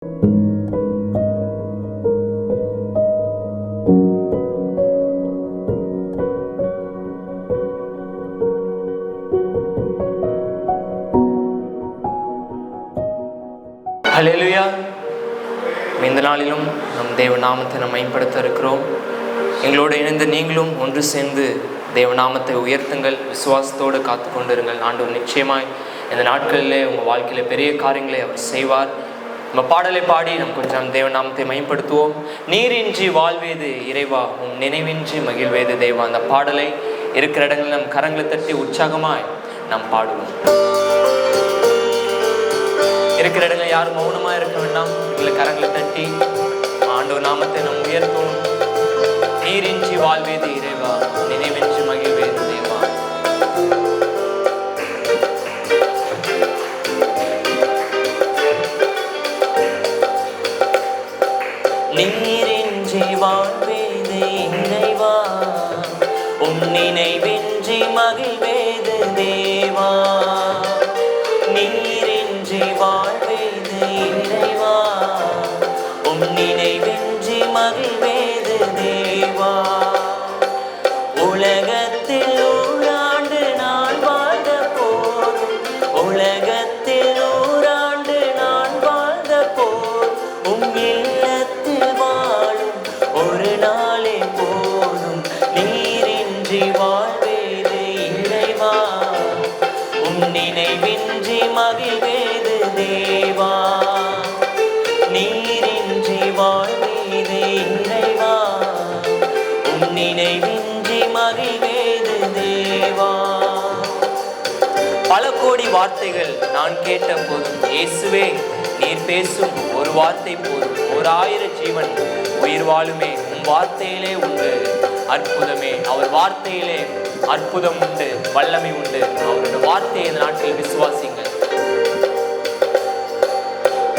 ஹல்லேலூயா. இந்த நாளிலும் நம் தேவ நாமத்தை நாம் மேம்படுத்த இருக்கிறோம். எங்களோடு இணைந்து நீங்களும் ஒன்று சேர்ந்து தேவ நாமத்தை உயர்த்துங்கள், விசுவாசத்தோடு காத்து கொண்டிருங்கள். ஆண்டவர் நிச்சயமாய் இந்த நாட்களிலே உங்கள் வாழ்க்கையில் பெரிய காரியங்களை அவர் செய்வார். நம்ம பாடலை பாடி நம் கொஞ்சம் தேவ நாமத்தை மேம்படுத்துவோம். நீரின்றி வாழ்வேது இறைவா, உன் நினைவின்றி மகிழ்வேது தேவா. அந்த பாடலை இருக்கிற இடங்களில் நம் கரங்களை தட்டி உற்சாகமாய் நாம் பாடுவோம். இருக்கிற இடங்களில் யாரும் மௌனமாக இருக்க வேண்டாம். இல்லை, கரங்களை தட்டி ஆண்டவர் நாமத்தை நாம் உயர்த்தோம். நீரின்றி வாழ்வேது இறைவா, நினைவின்றி மகிழ்வேது தேவா. நீரின்றி வாழ்வேது இறைவா, உன் நினைவின்றி மகிழ்வேது தேவா. நீரின்றி வாழ்வேது இறைவா, உன் நினைவின்றி மகிழ்வேது தேவா. உலகத்தில் நூறாண்டு நான் வாழ்ந்த போதும், உலகத்தில் நூறாண்டு நான் வாழ்ந்த போதும், உன் இல்லத்தில் வாழும் ஒரு நாளே போதும். நீரின்றி வாழ்வேது இறைவா, உன் நினைவின்றி மகிழ்வேது தேவா. நீரின்றி வாழ்வேது இறைவா, உன் நினைவின்றி மகிழ்வேது தேவா. பல கோடி வார்த்தைகள் நான் கேட்ட போதும், இயேசுவே நீர் பேசும் ஒரு வார்த்தை போதும். 1000 ஜீவன் உயிர் வாழுமே. உன் வார்த்தையிலே உண்டு அற்புதமே. அவர் வார்த்தையிலே அற்புதம் உண்டு, வல்லமை உண்டு. அவருடைய வார்த்தையை இந்த நாட்டில் விசுவாசிங்கள்.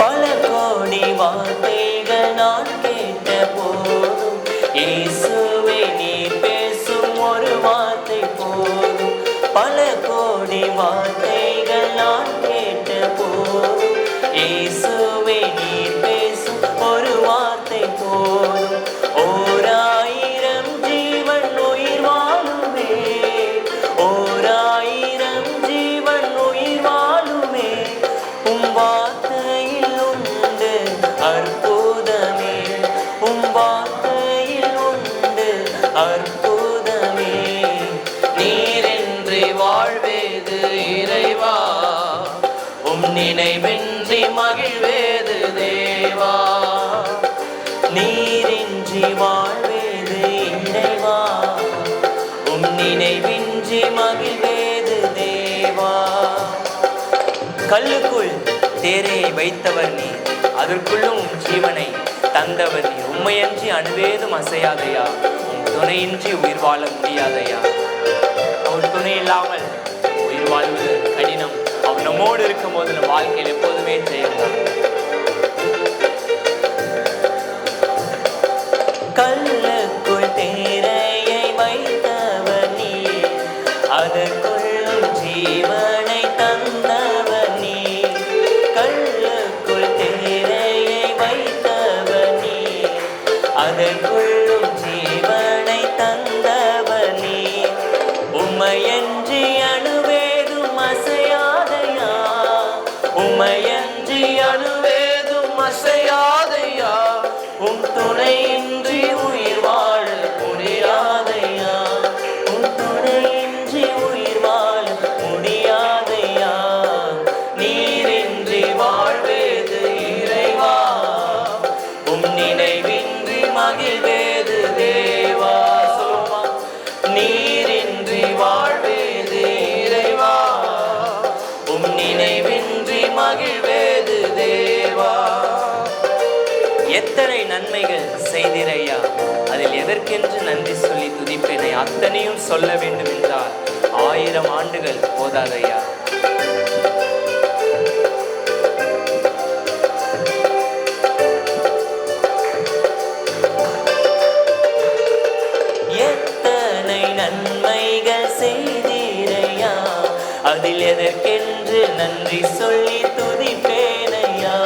பல கோடி வார்த்தைகள் நான் கேட்ட போதும், இயேசுவே நீர் பேசும் ஒரு வார்த்தை போதும். பல கோடி வார்த்தைகள் நான் கேட்ட போதும், இயேசுவே நீர் பேசும் ஒரு வார்த்தை போதும். 1000 ஜீவன் உயிர் வாழுமே, 1000 ஜீவன் உயிர் வாழுமே. உம் வார்த்தையில் உண்டு அற்புதமே, உம் வார்த்தையில் உண்டு அற்புதமே. நீரின்றி வாழ்வேது இறைவா, உம் நினைவின்றி மகிழ்வேது தேவா. நீரின்றி வாழ்வேது இறைவா, உம் நினைவின்றி மகிழ்வேது தேவா. கல்லுக்குள் தேரையை வைத்தவர் நீர், அதற்குள்ளும் உம் ஜீவனை தந்தவர் நீர். உண்மையன்றி அணுவேதும் அசையாதையா, உன் துணையின்றி உயிர் வாழ முடியாதையா. அவர் துணை இல்லாமல் உயிர் வாழ்வது கடினம். அவர் நம்மோடு இருக்கும் போது நம் வாழ்க்கையில் எப்போதுமே ஜெயம்தான். கல்லுக்குள் தேரையை வைத்தவர் நீர், அதற்குள்ளும் ஜீவனை தந்தவர் நீர். கல்லுக்குள் தேரையை வைத்தவர் நீர், அதற்குள்ளும் ஜீவனை தந்தவர் நீர். உம்மையன்றி அணுவேதும் அசையாதையா, உம்மையன்றி அணுவேதும் அசையாதையா. உம் துணையின்றி உயிர் வாழ முடியாதையா, உம் துணையின்றி உயிர் வாழ முடியாதையா. நீரின்றி வாழ்வேது இறைவா, உம் நினைவின்றி மகிழ்வேது தேவா. சொல்லுமா, நீரின்றி வாழ்வேது இறைவா, உம் நினைவின்றி மகிழ்வேது தேவா. எத்தனை நன்மைகள் செய்திரையா, அதில் எதற்கென்று நன்றி சொல்லி துதிப்பேனை. அத்தனையும் சொல்ல வேண்டும் என்றால் 1000 ஆண்டுகள் போதாதையா. எத்தனை நன்மைகள் செய்திரையா, அதில் எதற்கென்று நன்றி சொல்லி துதிப்பேனையா.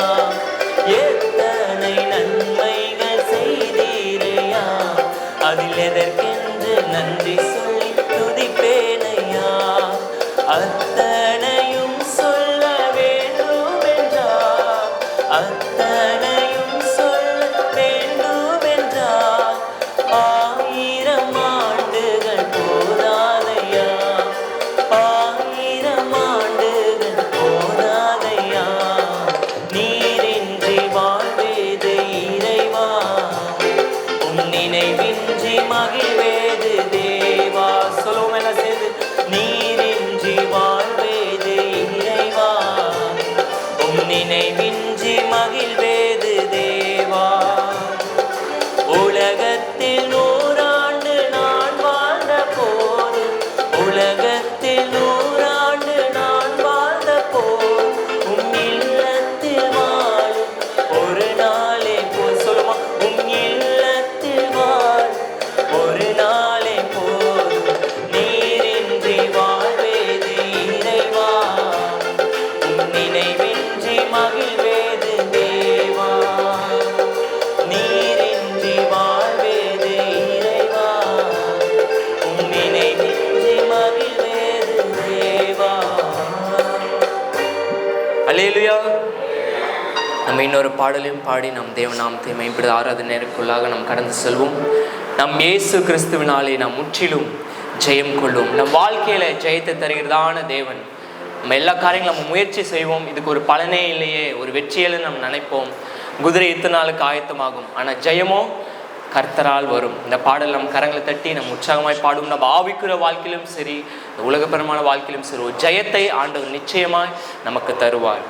இன்னொரு பாடலையும் பாடி நம் தேவநாமத்தை மேம்படுத்த ஆராதனை நேரக்குள்ளாக நாம் கடந்து செல்வோம். நம் இயேசு கிறிஸ்துவினாலே நாம் முற்றிலும் ஜெயம் கொள்வோம். நம் வாழ்க்கையில ஜெயத்தை தருகிறதான தேவன். நம்ம எல்லா காரியங்களும் நம்ம முயற்சி செய்வோம், இதுக்கு ஒரு பலனே இல்லையே, ஒரு வெற்றியில நம்ம நினைப்போம், குதிரை இத்தனை நாளுக்கு ஆயத்தமாகும், ஆனால் ஜெயமோ கர்த்தரால் வரும். இந்த பாடல் நம் கரங்களை தட்டி நம்ம உற்சாகமாய் பாடும். நம்ம ஆவிக்குற வாழ்க்கையிலும் சரி, உலகப்பரமான வாழ்க்கையிலும் சரி, ஒரு ஜெயத்தை ஆண்டவர் நிச்சயமாய் நமக்கு தருவார்.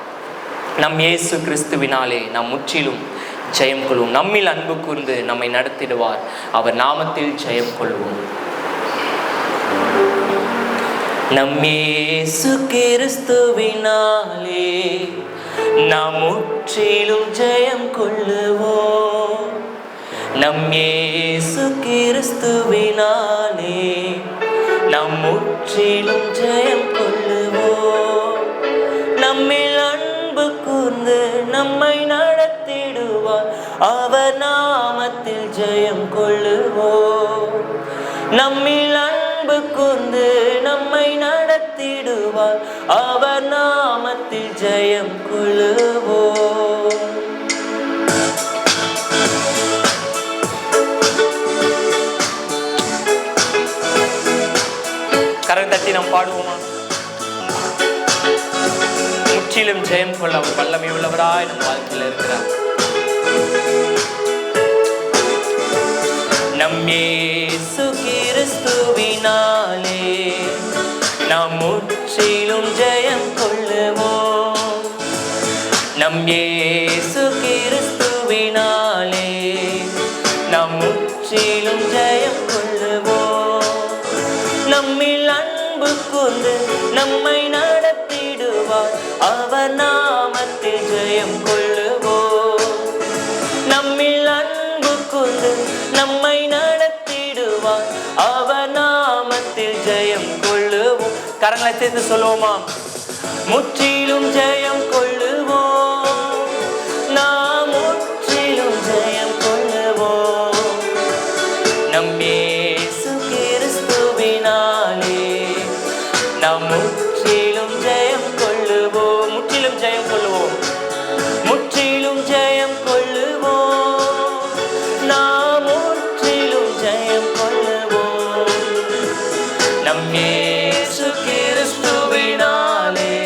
நம் இயேசு கிறிஸ்துவினாலே நாம் முற்றிலும் ஜெயம் கொள்வோம். நம்மில் அன்பு கூர்ந்து நம்மை நடத்திடுவார். அவர் நாமத்தில் ஜெயம் கொள்வோம். நம் இயேசு கிறிஸ்துவினாலே நாம் முற்றிலும் ஜெயம் கொள்ளுவோம். நம் இயேசு கிறிஸ்துவினாலே நாம் முற்றிலும் ஜெயம் கொள்ளுவோம். நம்மில் அன்பு கூர்ந்து நம்மை நடத்திடுவார். அவர் நாமத்தில் ஜெயம் கொள்ளுவோம். நம்மில் அன்பு கூர்ந்து நம்மை நடத்திடுவார். அவர் நாமத்தில் ஜெயம் கொள்ளுவோம். கரம் தட்டி நாம் பாடுவோமா? முற்றிலும் ஜெயம் கொள்ள அவர் வல்லமை உள்ளவராய் நம் வாழ்க்கையில் இருக்கிறார். நம் இயேசு கிறிஸ்துவினாலே நாம் முற்றிலும் ஜெயம் கொள்ளுவோம். நம் இயேசு கிறிஸ்துவினாலே நாம் முற்றிலும் ஜெயம் கொள்ளுவோம். நம்மில் அன்பு கூர்ந்து நம்மை நடத்திடுவார். அவர் நாமத்தில் ஜெயம் கொள்ளுவோம். நம்மில் அன்பு கூர்ந்து நம்மை நடத்திடுவார். அவர் நாமத்தில் ஜெயம் கொள்ளுவோம். கரங்களை சேர்த்து சொல்லுவோமா? முற்றிலும் ஜெயம் கொள்ளுவோம். நாம் முற்றிலும் ஜெயம் கொள்ளுவோம். நம் இயேசு கிறிஸ்துவினாலே நாம் முற்றிலும் ஜெயம் கொள்ளுவோம். முற்றிலும் ஜெயம் கொள்ளுவோம். முற்றிலும் ஜெயம் கொள்ளுவோம். நாம் முற்றிலும் ஜெயம் கொள்ளுவோம். நம் இயேசு கிறிஸ்துவினாலே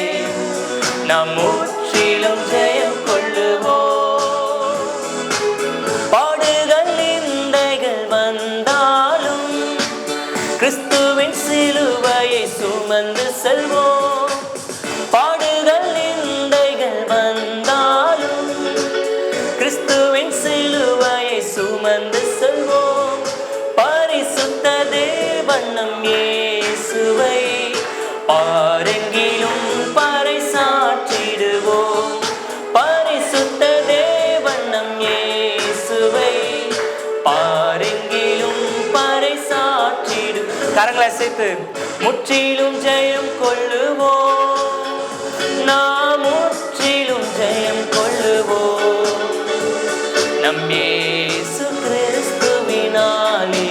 நாம் முற்றிலும் ஜெயம் கொள்ளுவோம். பாடுகள் நிந்தைகள் வந்தாலும் கிறிஸ்துவின் சிலுவையை சுமந்து செல்வோம். பாடுகள் நிந்தைகள் வந்தாலும் கிறிஸ்துவின் சிலுவையை சுமந்து செல்வோம். பரிசுத்த தேவன் நம் இயேசுவை பாரெங்கிலும் பறைசாற்றிடுவோம். பரிசுத்த தேவன் நம் இயேசுவை பாரெங்கிலும் பறைசாற்றிடு. கரங்களை சேர்த்து முற்றிலும் ஜெயம் கொள்ளுவோம். நாம் முற்றிலும் ஜெயம் கொள்ளுவோம். நம் இயேசு கிறிஸ்துவினாலே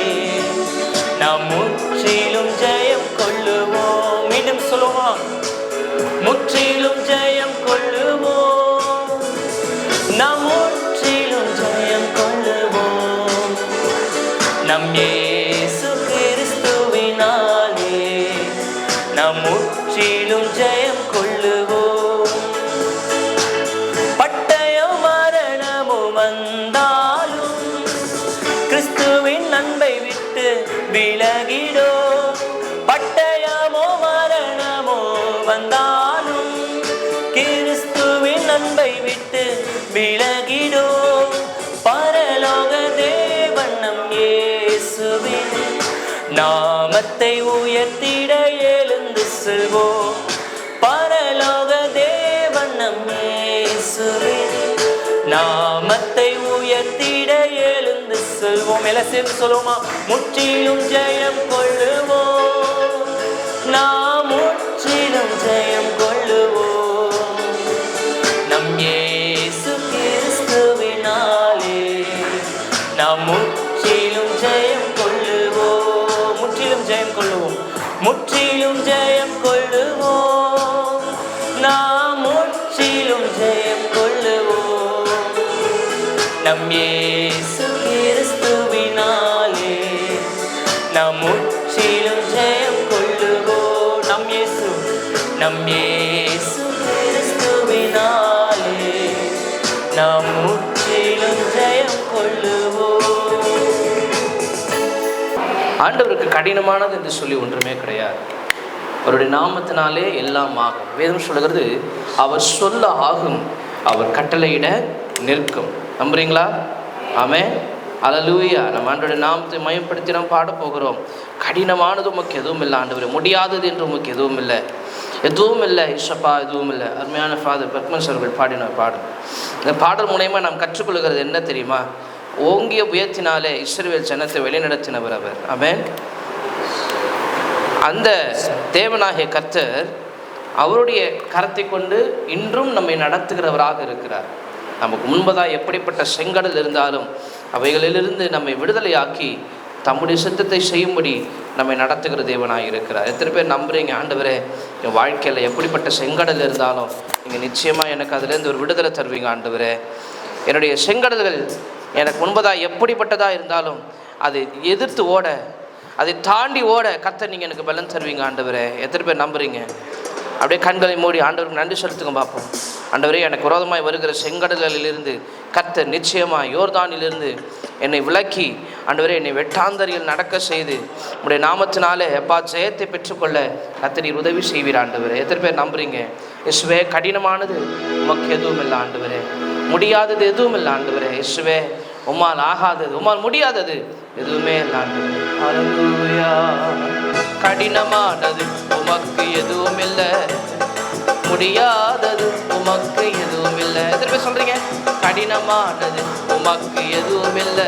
நாம் முற்றிலும் ஜெயம் கொள்ளுவோம். மீண்டும் சொல்லுவோம். முற்றிலும் ஜெயம் கொள்ளுவோம். நாம் முற்றிலும் ஜெயம் கொள்ளுவோம். நம் இயேசு கிறிஸ்துவினாலே நாம் முற்றிலும் ஜெயம் கொள்ளுவோம். பட்டயம் மரணமோ வந்தாலும் கிறிஸ்துவின் அன்பை விட்டு விலகிடோ. பட்டயமோ மரணமோ வந்தாலும் கிறிஸ்துவின் அன்பை விட்டு விலகிடோ. பரலோக தேவன் நம் இயேசுவின் நாமத்தை உயர்த்திட எழுந்து செல்வோம். பரலோக தேவன் நம் இயேசுவின் நாமத்தை உயர்த்திட எழுந்து செல்வோம். எல்லாம் சேர்ந்து சொல்லுவோமா? முற்றிலும் ஜெயம் கொள்ளுவோம். நாம் முற்றிலும் ஜெயம் கொள்ளுவோம். நம் இயேசு கிறிஸ்துவினாலே நாம் முற்றிலும் ஜெயம் கொள்ளுவோம். முற்றிலும் ஜெயம் கொள்ளுவோம். முற்றிலும் ஜெயம் கொள்ளுவோம். நாம் முற்றிலும் ஜெயம் கொள்ளுவோம். நம் இயேசு கிறிஸ்துவினாலே நாம் முற்றிலும் ஜெயம் கொள்ளுவோம். நம் இயேசு கிறிஸ்துவினாலே நாம் முற்றிலும் ஜெயம் கொள்ளுவோம். ஆண்டவருக்கு கடினமானது என்று சொல்லி ஒன்றுமே கிடையாது. அவருடைய நாமத்தினாலே எல்லாம் ஆகும். வேதம் சொல்லுகிறது, அவர் சொல்ல ஆகும், அவர் கட்டளையிட நிற்கும். நம்புறீங்களா? ஆமென், அல்லேலூயா. நம்ம ஆண்டவருடைய நாமத்தை மயப்படுத்தி நாம் பாட போகிறோம். கடினமானது உமக்கு எதுவும் இல்லை ஆண்டவரே, முடியாதது என்று உமக்கு எதுவும் இல்லை, எதுவும் இல்லை இயேசப்பா, எதுவும் இல்லை. அருமையான ஃபாதர் பெர்க்மன்ஸ் அவர்கள் பாடின பாடல். இந்த பாடல் மூலயமா நாம் கற்றுக்கொள்கிறது என்ன தெரியுமா? ஓங்கிய உயர்த்தினாலே இஸ்ரவேல் ஜனத்தை வழிநடத்தினவர் அவர். ஆமென். அந்த தேவனாகிய கர்த்தர் அவருடைய கரத்தை கொண்டு இன்றும் நம்மை நடத்துகிறவராக இருக்கிறார். நமக்கு முன்பதாக எப்படிப்பட்ட செங்கடல் இருந்தாலும் அவைகளிலிருந்து நம்மை விடுதலையாக்கி தம்முடைய சித்தத்தை செய்யும்படி நம்மை நடத்துகிற தேவனாக இருக்கிறார். எத்தனை பேர் நம்புறீங்க, ஆண்டவரே என் வாழ்க்கையில் எப்படிப்பட்ட செங்கடல் இருந்தாலும் நீங்கள் நிச்சயமாக எனக்கு அதுலேருந்து ஒரு விடுதலை தருவீங்க ஆண்டவரே. என்னுடைய செங்கடல்கள் எனக்கு முன்பதாக எப்படிப்பட்டதாக இருந்தாலும் அதை எதிர்த்து ஓட, அதை தாண்டி ஓட கர்த்தர் நீங்கள் எனக்கு பலன் தருவீங்க ஆண்டவரே. எத்தனை பேர் நம்புறீங்க? அப்படியே கண்களை மூடி ஆண்டவருக்கு நன்றி செலுத்துங்க பார்ப்போம். ஆண்டவரே, எனக்கு விரோதமாய் வருகிற செங்கடல்களிலிருந்து கர்த்தர் நிச்சயமாக யோர்தானிலிருந்து என்னை விலக்கி ஆண்டவரே என்னை வெட்டாந்தரியில் நடக்க செய்து உடைய நாமத்தினாலே எப்பா ஜெயத்தை பெற்றுக்கொள்ள கர்த்தர் உதவி செய்வீர் ஆண்டவரே. எத்தனை பேர் நம்புறீங்க? இயேசுவே, கடினமானது உமக்கு எதுவும் இல்லை ஆண்டவரே, முடியாதது எதுவும் இல்லை ஆண்டவரே. இயேசுவே, உம்மால் ஆகாதது, உம்மால் முடியாதது எதுவுமே இல்லை ஆண்டவரே. அல்லேலூயா. கடினமானது உமக்கு எதுவும் இல்லை, முடியாதது உமக்கு எதுவும் இல்லை. எத்தனை பேர் சொல்றீங்க? கடினமானது உமக்கு எதுவும் இல்லை,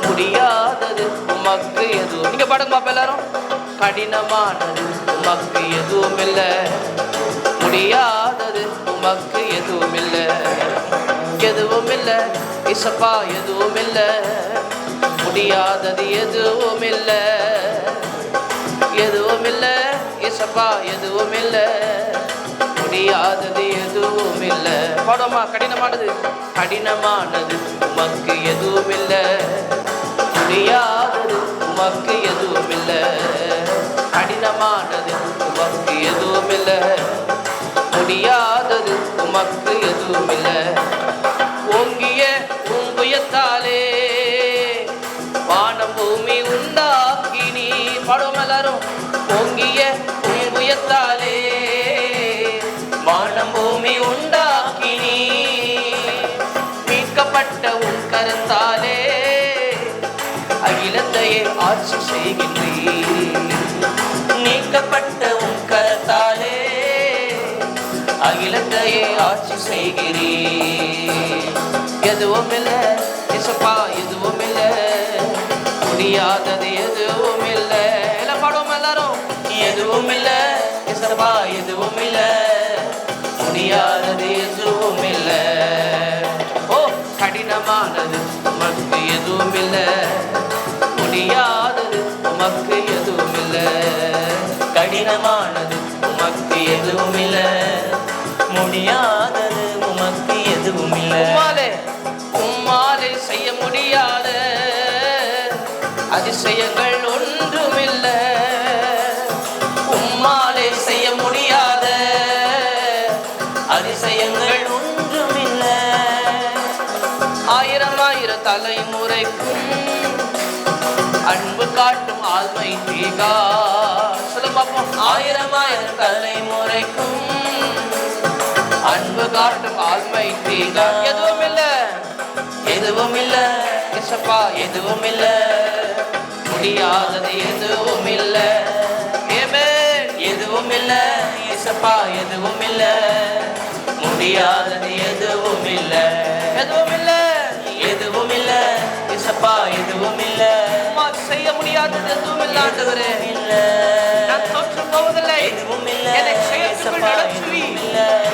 முடியாதது உமக்கு எதுவும். நீங்க பாடுங்க பாப்பா எல்லாரும். கடினமானது உமக்கு எதுவும் இல்லை, முடியாதது உமக்கு எதுவும் இல்லை, எதுவும் இல்லை இயேசப்பா, எதுவும் இல்லை, முடியாதது எதுவும் இல்லை, எதுவும் இல்லை இயேசப்பா, எதுவும் இல்லை, முடியாதது எதுவும் இல்லை. பாடுமா? கடினமானது உமக்கு எதுவும் இல்லை, முடியாதது உமக்கு எதுவும் இல்லை, கடினமானது உமக்கு எதுவும் இல்லை, முடியாதது உமக்கு எதுவும் இல்லை. ஓங்கிய உம்புயத்தாலே வானம் பூமி உண்டாக்கினி. பாடுவோம் எல்லாரும். ஓங்கிய உம்புயத்தாலே வானம் பூமி உண்டாக்கினி, மீட்கப்பட்ட உன் கரத்தாலே அகிலத்தையே ஆட்சி செய்கின்றீர். நீக்கப்பட்ட உன் கரத்தாலே அகிலத்தையே ஆட்சி செய்கிறீர். எதுவும் இல்லை இயேசப்பா, எதுவும் இல்லை, முடியாதது எதுவும் இல்லை. எல்லாம் பாடுவோம் எல்லாரும். எதுவும் இல்லை இயேசப்பா, எதுவும் இல்லை, முடியாதது எதுவும் இல்லை. ஓ, கடினமானது உமக்கு எதுவும் இல்லை, முடியாதது உமக்கு எதுவும் இல்லை, கடினமானது உமக்கு எதுவும் இல்லை, முடியாதது உமக்கு எதுவும் இல்லை. உம்மாலே செய்ய முடியாத அதிசயங்கள் ஒன்றுமில்லை, உம்மாலே செய்ய முடியாத அதிசயங்கள் ஒன்றுமில்லை. ஆயிரம் ஆயிரம் தலைமுறைக்கும் அன்பு காட்டும் ஆல்மைட்டி காட். சொல்லுங்க பாப்போம். ஆயிரம் ஆயிரம் தலைமுறைக்கும் அன்பு காட்டும் ஆல்மைட்டி காட். எதுவும் இல்லை, எதுவும் இல்லை இயேசப்பா, எதுவும் இல்லை, முடியாதது எதுவும் இல்லை. ஆமென். எதுவும் இல்லை இயேசப்பா, எதுவும் இல்லை, முடியாதது எதுவும் இல்லை, எதுவும் இல்லை, எதுவும் இல்லை இயேசப்பா, எதுவும் இல்லை, செய்ய முடியாதது எதுவும் இல்லை ஆண்டவரே. இல்லை, நான் தோற்று போவதில்லை, எதுவும் இல்லை, என்னை செயலுக்குள் நடத்துவி,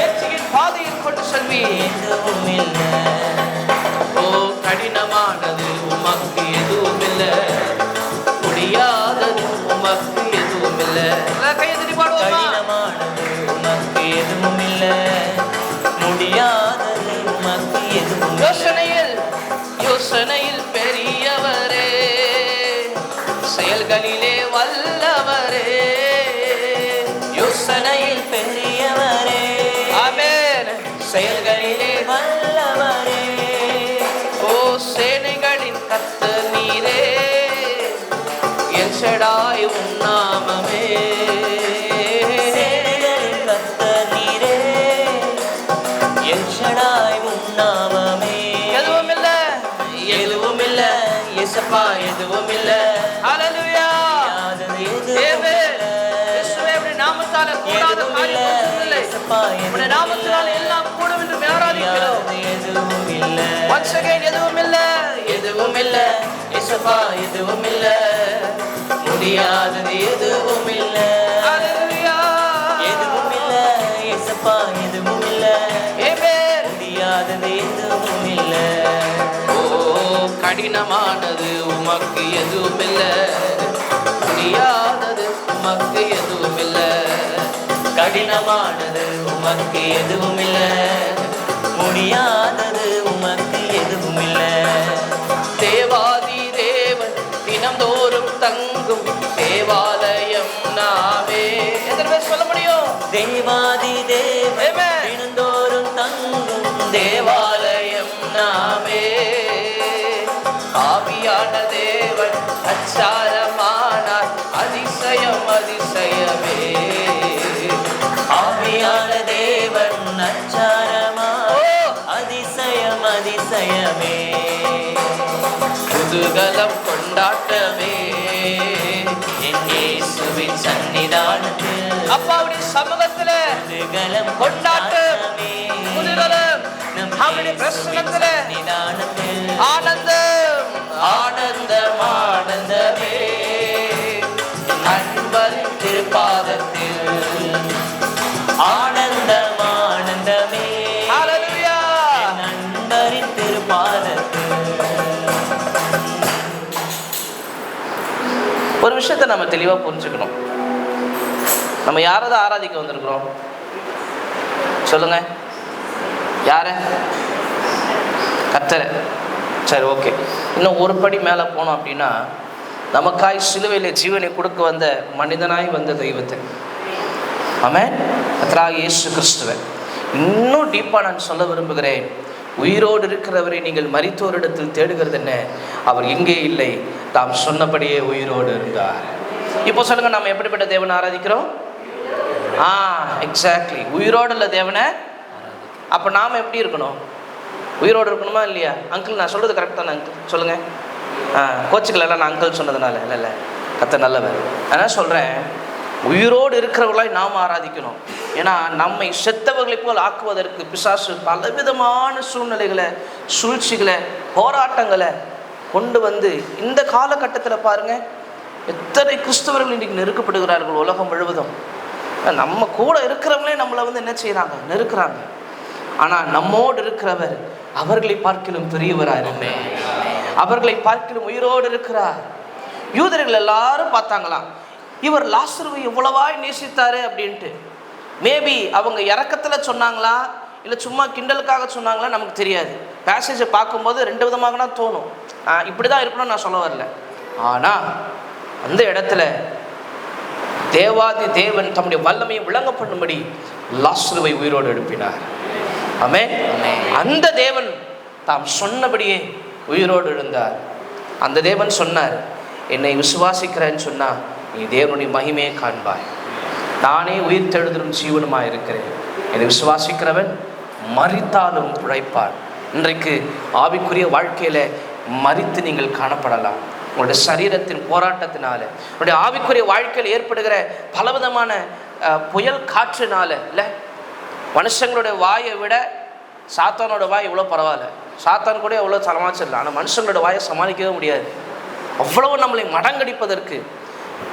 வெற்றியின் பாதையில் கொண்டு செல்வி, எதுவும் இல்லை. ஓ, கடினமானது உமக்கு எதுவும் இல்லை, முடியாதது உமக்கு எதுவும் இல்லை. கையெழுதி பாடுவோமா? கடினமானது உமக்கு எதுவும் இல்லை, முடியாதது உமக்கு எதுவும். யோசனையில் யோசனையில் பெரியவரே, செயல்களிலே வல்லவரே, யோசனையில் பெரியவரே, ஆமென், செயல்களிலே வல்லவரே, ஓ சேனைகளின் கர்த்தர் நீரே, எல் ஷடாய் உம் நாமமே, சேனைகளின் கர்த்தர் நீரே, எல் ஷடாய் உம் நாமமே. எதுவும் இல்ல இயேசப்பா, எதுவும் இல்ல. ஹல்லேலூயா. இயேசுவே நாமத்தால கூடாத காரியம் இல்லை. உம்முடைய நாமத்தால எல்லாம் கூடும் என்று ஆராதிக்கிறோம். எதுவும் இல்ல. once again எதுவும் இல்ல, எதுவும் இல்ல இயேசப்பா, எதுவும் இல்ல. முடியாதது எதுவும் இல்ல. ஹல்லேலூயா. எதுவும் இல்ல இயேசப்பா, எதுவும் இல்ல. ஆமென். முடியாதது எதுவும் இல்ல. கடினமானது உமக்கு எதுவும் இல்ல, முடியாதது உமக்கு எதுவும் இல்ல. கடினமானது உமக்கு எதுவும் இல்ல, முடியாதது உமக்கு எதுவும் இல்ல. தேவாதி தேவன் தினம்தோறும் தங்கும் தேவாலயம் நாமே. எத்தனை பேர் சொல்ல முடியும்? தேவாதி தேவன் தினம்தோறும் தங்கும் தேவாலயம் நாமே. ஆவியான தேவன் அச்சாரமானார், அதிசயம் அதிசயமே. ஆவியான தேவன் அச்சாரமானார், அதிசயம் அதிசயமே. குதூகலம் கொண்டாட்டமே என் இயேசுவின் சன்னிதானத்தில், அப்பாவுடைய சமூகத்துல குதூகலம் கொண்டாட்டமே. குதூகலம் அவருடைய பிரசன்னத்துல ஆனந்தம், ஆனந்தம் ஆனந்தமே. அன்பரின் திருப்பாதத்தில் ஆனந்தம் ஆனந்தமே. ஹல்லேலூயா. அன்பரின் திருப்பாதத்தில். ஒரு விஷயத்தை நம்ம தெளிவா புரிஞ்சுக்கணும். நம்ம யாரதான் ஆராதிக்க வந்திருக்கிறோம் சொல்லுங்க? யார? கர்த்தரை. சரி, ஓகே. இன்னும் ஒரு படி மேலே போனோம் அப்படின்னா, நமக்காய் சிலுவையில் ஜீவனை கொடுக்க வந்த மனிதனாய் வந்த தெய்வத்தை, ஆமென், கர்த்தராகிய இயேசு கிறிஸ்துவை இன்னும் டீப்பாக நான் சொல்ல விரும்புகிறேன். உயிரோடு இருக்கிறவரை நீங்கள் மரித்தோரிடத்தில் தேடுகிறது என்ன? அவர் எங்கே இல்லை, தாம் சொன்னபடியே உயிரோடு இருந்தார். இப்போ சொல்லுங்க, நம்ம எப்படிப்பட்ட தேவனை ஆராதிக்கிறோம்? எக்ஸாக்ட்லி, உயிரோடு உள்ள தேவனை. அப்போ நாம் எப்படி இருக்கணும்? உயிரோடு இருக்கணுமா இல்லையா? அங்கிள், நான் சொல்கிறது கரெக்ட் தானே அங்கிள்? சொல்லுங்கள். கோச்சுக்கல, நான் அங்கிள் சொன்னதுனால இல்லை, கர்த்தர் நல்லவர். நான் சொல்கிறேன், உயிரோடு இருக்கிறவர்களாய் நாம் ஆராதிக்கணும். ஏன்னா நம்மை செத்தவர்களை போல் ஆக்குவதற்கு பிசாசு பலவிதமான சூழ்நிலைகளை, சூழ்ச்சிகளை, போராட்டங்களை கொண்டு வந்து இந்த காலகட்டத்தில் பாருங்கள், எத்தனை கிறிஸ்தவர்கள் இன்றைக்கு நெருக்கப்படுகிறார்கள் உலகம் முழுவதும். நம்ம கூட இருக்கிறவங்களே நம்மளை வந்து என்ன செய்கிறாங்க? நெருக்கிறாங்க. ஆனால் நம்மோடு இருக்கிறவர் அவர்களை பார்க்கிலும் பெரியவராக இருக்கிறார். அவர்களை பார்க்கிலும் உயிரோடு இருக்கிறார். யூதர்கள் எல்லாரும் பார்த்தாங்களாம், இவர் லாசருவை எவ்வளவாய் நேசித்தாரு அப்படின்ட்டு. மேபி அவங்க இறக்கத்தில் சொன்னாங்களா இல்லை சும்மா கிண்டலுக்காக சொன்னாங்களா நமக்கு தெரியாது. பேசேஜை பார்க்கும்போது ரெண்டு விதமாக தான் தோணும். இப்படி தான் இருக்கணும்னு நான் சொல்ல வரல. ஆனால் அந்த இடத்துல தேவாதி தேவன் தம்முடைய வல்லமையை விளங்க பண்ணும்படி லாசருவை உயிரோடு எழுப்பினார். ஆமென். அந்த தேவன் தாம் சொன்னபடியே உயிரோடு எழுந்தார். அந்த தேவன் சொன்னார், என்னை விசுவாசிக்கிறேன்னு சொன்னா நீ தேவனுடைய மகிமையை காண்பாய். நானே உயிர் தெழுதலும் ஜீவனுமாக இருக்கிறேன். என்னை விசுவாசிக்கிறவன் மரித்தாலும் பிழைப்பான். இன்றைக்கு ஆவிக்குரிய வாழ்க்கையில மரித்து நீங்கள் காணப்படலாம். உங்களுடைய சரீரத்தின் போராட்டத்தினால, உங்களுடைய ஆவிக்குரிய வாழ்க்கையில் ஏற்படுகிற பலவிதமான புயல் காற்றுனால இல்லை, மனுஷங்களுடைய வாயை விட சாத்தானோட வாய் இவ்வளோ பரவாயில்ல. சாத்தான் கூட எவ்வளோ சமாளிச்சிடலாம். ஆனால் மனுஷங்களோட வாயை சமாளிக்கவே முடியாது. அவ்வளவு நம்மளை மடங்கடிப்பதற்கு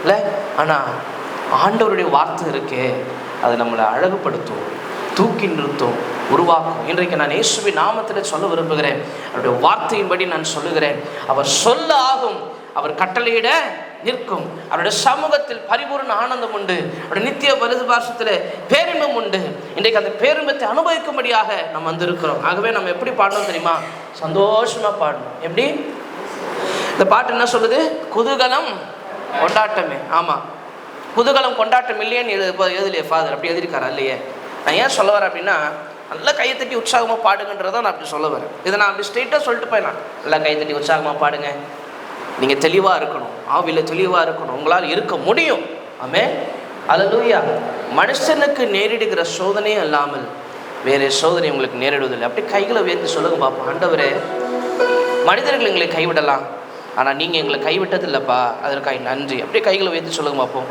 இல்லை. ஆனால் ஆண்டவருடைய வார்த்தை இருக்கே, அது நம்மளை அழகுபடுத்தும், தூக்கி நிறுத்தும், உருவாக்கும். இன்றைக்கு நான் இயேசுவின் நாமத்தில் சொல்ல விரும்புகிறேன். அவருடைய வார்த்தையின்படி நான் சொல்லுகிறேன், அவர் சொல்ல ஆகும், அவர் கட்டளையிட நிற்கும். அவருடைய சமூகத்தில் பரிபூர்ண ஆனந்தம் உண்டு. அவருடைய நித்திய பரிசுபாசத்தில் பேரின்பம் உண்டு. இன்றைக்கு அந்த பேரின்பத்தை அனுபவிக்கும்படியாக நம்ம வந்திருக்கிறோம். ஆகவே நம்ம எப்படி பாடணும் தெரியுமா? சந்தோஷமா பாடணும். எப்படி? இந்த பாட்டு என்ன சொல்லுது? குதூகலம் கொண்டாட்டமே. ஆமா, குதூகலம் கொண்டாட்டம் இல்லையேன்னு எழுதலையே ஃபாதர், அப்படி எழுதியிருக்காரா இல்லையே? நான் ஏன் சொல்ல வரேன் அப்படின்னா, நல்லா கையை தட்டி உற்சாகமாக பாடுங்கன்றதை நான் அப்படி சொல்ல வரேன். இதை நான் அப்படி ஸ்ட்ரெயிட்டாக சொல்லிட்டு போயிடலாம். நல்லா கையை தட்டி உற்சாகமாக பாடுங்க. நீங்கள் தெளிவாக இருக்கணும், ஆவியில் தெளிவாக இருக்கணும், உங்களால் இருக்க முடியும். ஆமே, அல்லேலூயா. மனுஷனுக்கு நேரிடுகிற சோதனையே அல்லாமல் வேறு சோதனை உங்களுக்கு நேரிடுவதில்லை. அப்படி கைகளை உயர்த்தி சொல்லுங்க பார்ப்போம். ஆண்டவரே, மனிதர்கள் எங்களை கைவிடலாம், ஆனால் நீங்கள் எங்களை கைவிட்டது இல்லைப்பா, அதற்காக நன்றி. அப்படியே கைகளை உயர்த்தி சொல்லுங்க பார்ப்போம்.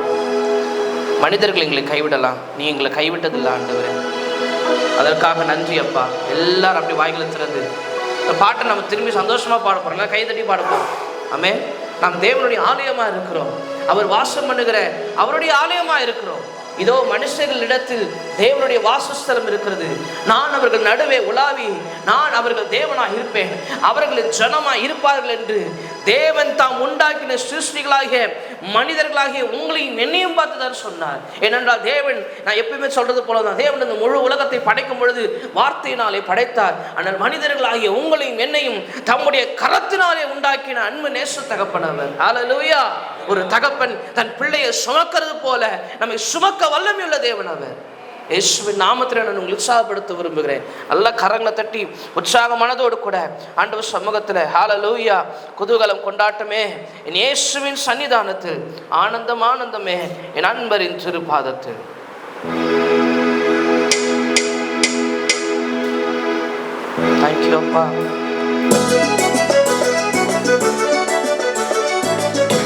மனிதர்கள் எங்களை கைவிடலாம், நீ எங்களை கைவிட்டது இல்லை ஆண்டவரே, அதற்காக நன்றி அப்பா. எல்லாரும் அப்படி வாய்களை திறந்து இந்த பாட்டை நம்ம திரும்பி சந்தோஷமாக பாட போகிறோம், கை தட்டி பாட போகிறோம். ஆமே, நாம் தேவனுடைய ஆலயமாக இருக்கிறோம், அவர் வாசம் பண்ணுகிற அவருடைய ஆலயமாக இருக்கிறோம். இதோ மனுஷர்களிடத்தில் தேவனுடைய வாசஸ்தலம் இருக்கிறது. நான் அவர்கள் நடுவே உலாவி நான் அவர்கள் தேவனாக இருப்பேன், அவர்களின் ஜனமாக இருப்பார்கள் என்று தேவன் தாம் உண்டாக்கின சிருஷ்டிகளாகிய மனிதர்களாகிய உங்களையும் என்னையும் பார்த்து தான் சொன்னார். ஏனென்றால் தேவன், நான் எப்பயுமே சொல்றது போலதான், தேவன் இந்த முழு உலகத்தை படைக்கும் பொழுது வார்த்தையினாலே படைத்தார். ஆனால் மனிதர்களாகிய உங்களையும் என்னையும் தம்முடைய கரத்தினாலே உண்டாக்கின அன்பு நேச தகப்பன் அவர். ஹல்லேலூயா. ஒரு தகப்பன் தன் பிள்ளையை சுமக்கிறது போல நம்மை சுமக்க வல்லமை உள்ள தேவன் அவர். இயேசுவின் நாமத்தில் நான் உங்களை உற்சாகப்படுத்த விரும்புகிறேன். நல்ல கரங்களை தட்டி உற்சாக மனதோடு கூட ஆண்டவர் சமூகத்தில் ஹல்லேலூயா குதூகலம் கொண்டாட்டமே என் இயேசுவின் சன்னிதானத்தில், ஆனந்தம் ஆனந்தமே என் அன்பரின் திருப்பாதத்தில். தேங்க்யூ அப்பா.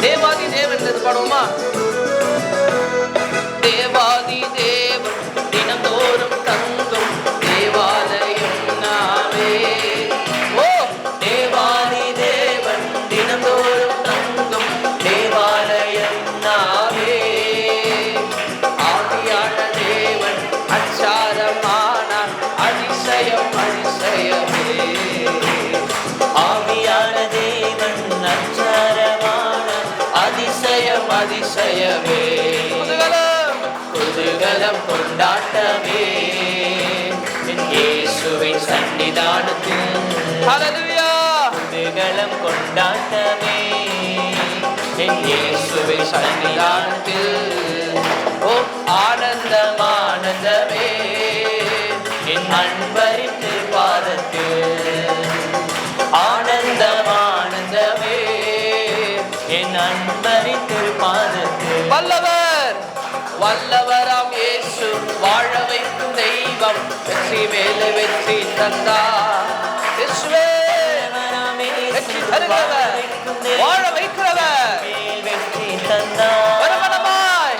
தேவாதி தேவன் பாடுவோமா? தேவாதி தேவன் தினந்தோறும் தங்கும் தேவாலயம் நாமே. ஓ, தேவாதி தேவன் தினந்தோறும் தங்கும் தேவாலயம் நாமே. ஆவியான தேவன் அச்சாரமானார் அதிசயம் அதிசயமே. ஆவியான தேவன் அச்சாரமானார் அதிசயம் அதிசயமே. குதூகலம் கொண்டாட்டமே என் இயேசுவின் சன்னிதானத்தில். ஹல்லேலூயா. குதூகலம் கொண்டாட்டமே என் இயேசுவின் சன்னிதானத்தில். ஓ, ஆனந்தம் ஆனந்தமே என் அன்பரின் திருப்பாதத்தில். ஆனந்தம் ஆனந்தமே என் அன்பரின் திருப்பாதத்தில். வல்லவர் வல்லவராம் இயேசு, வாழ வைக்கும் தெய்வம், வெற்றி மேலே வெற்றி தந்தார். இயேசுவே வெற்றி தருகிறவர், வாழ வைக்கிறவர், வெற்றி தந்தார். ஒரு மனமாய்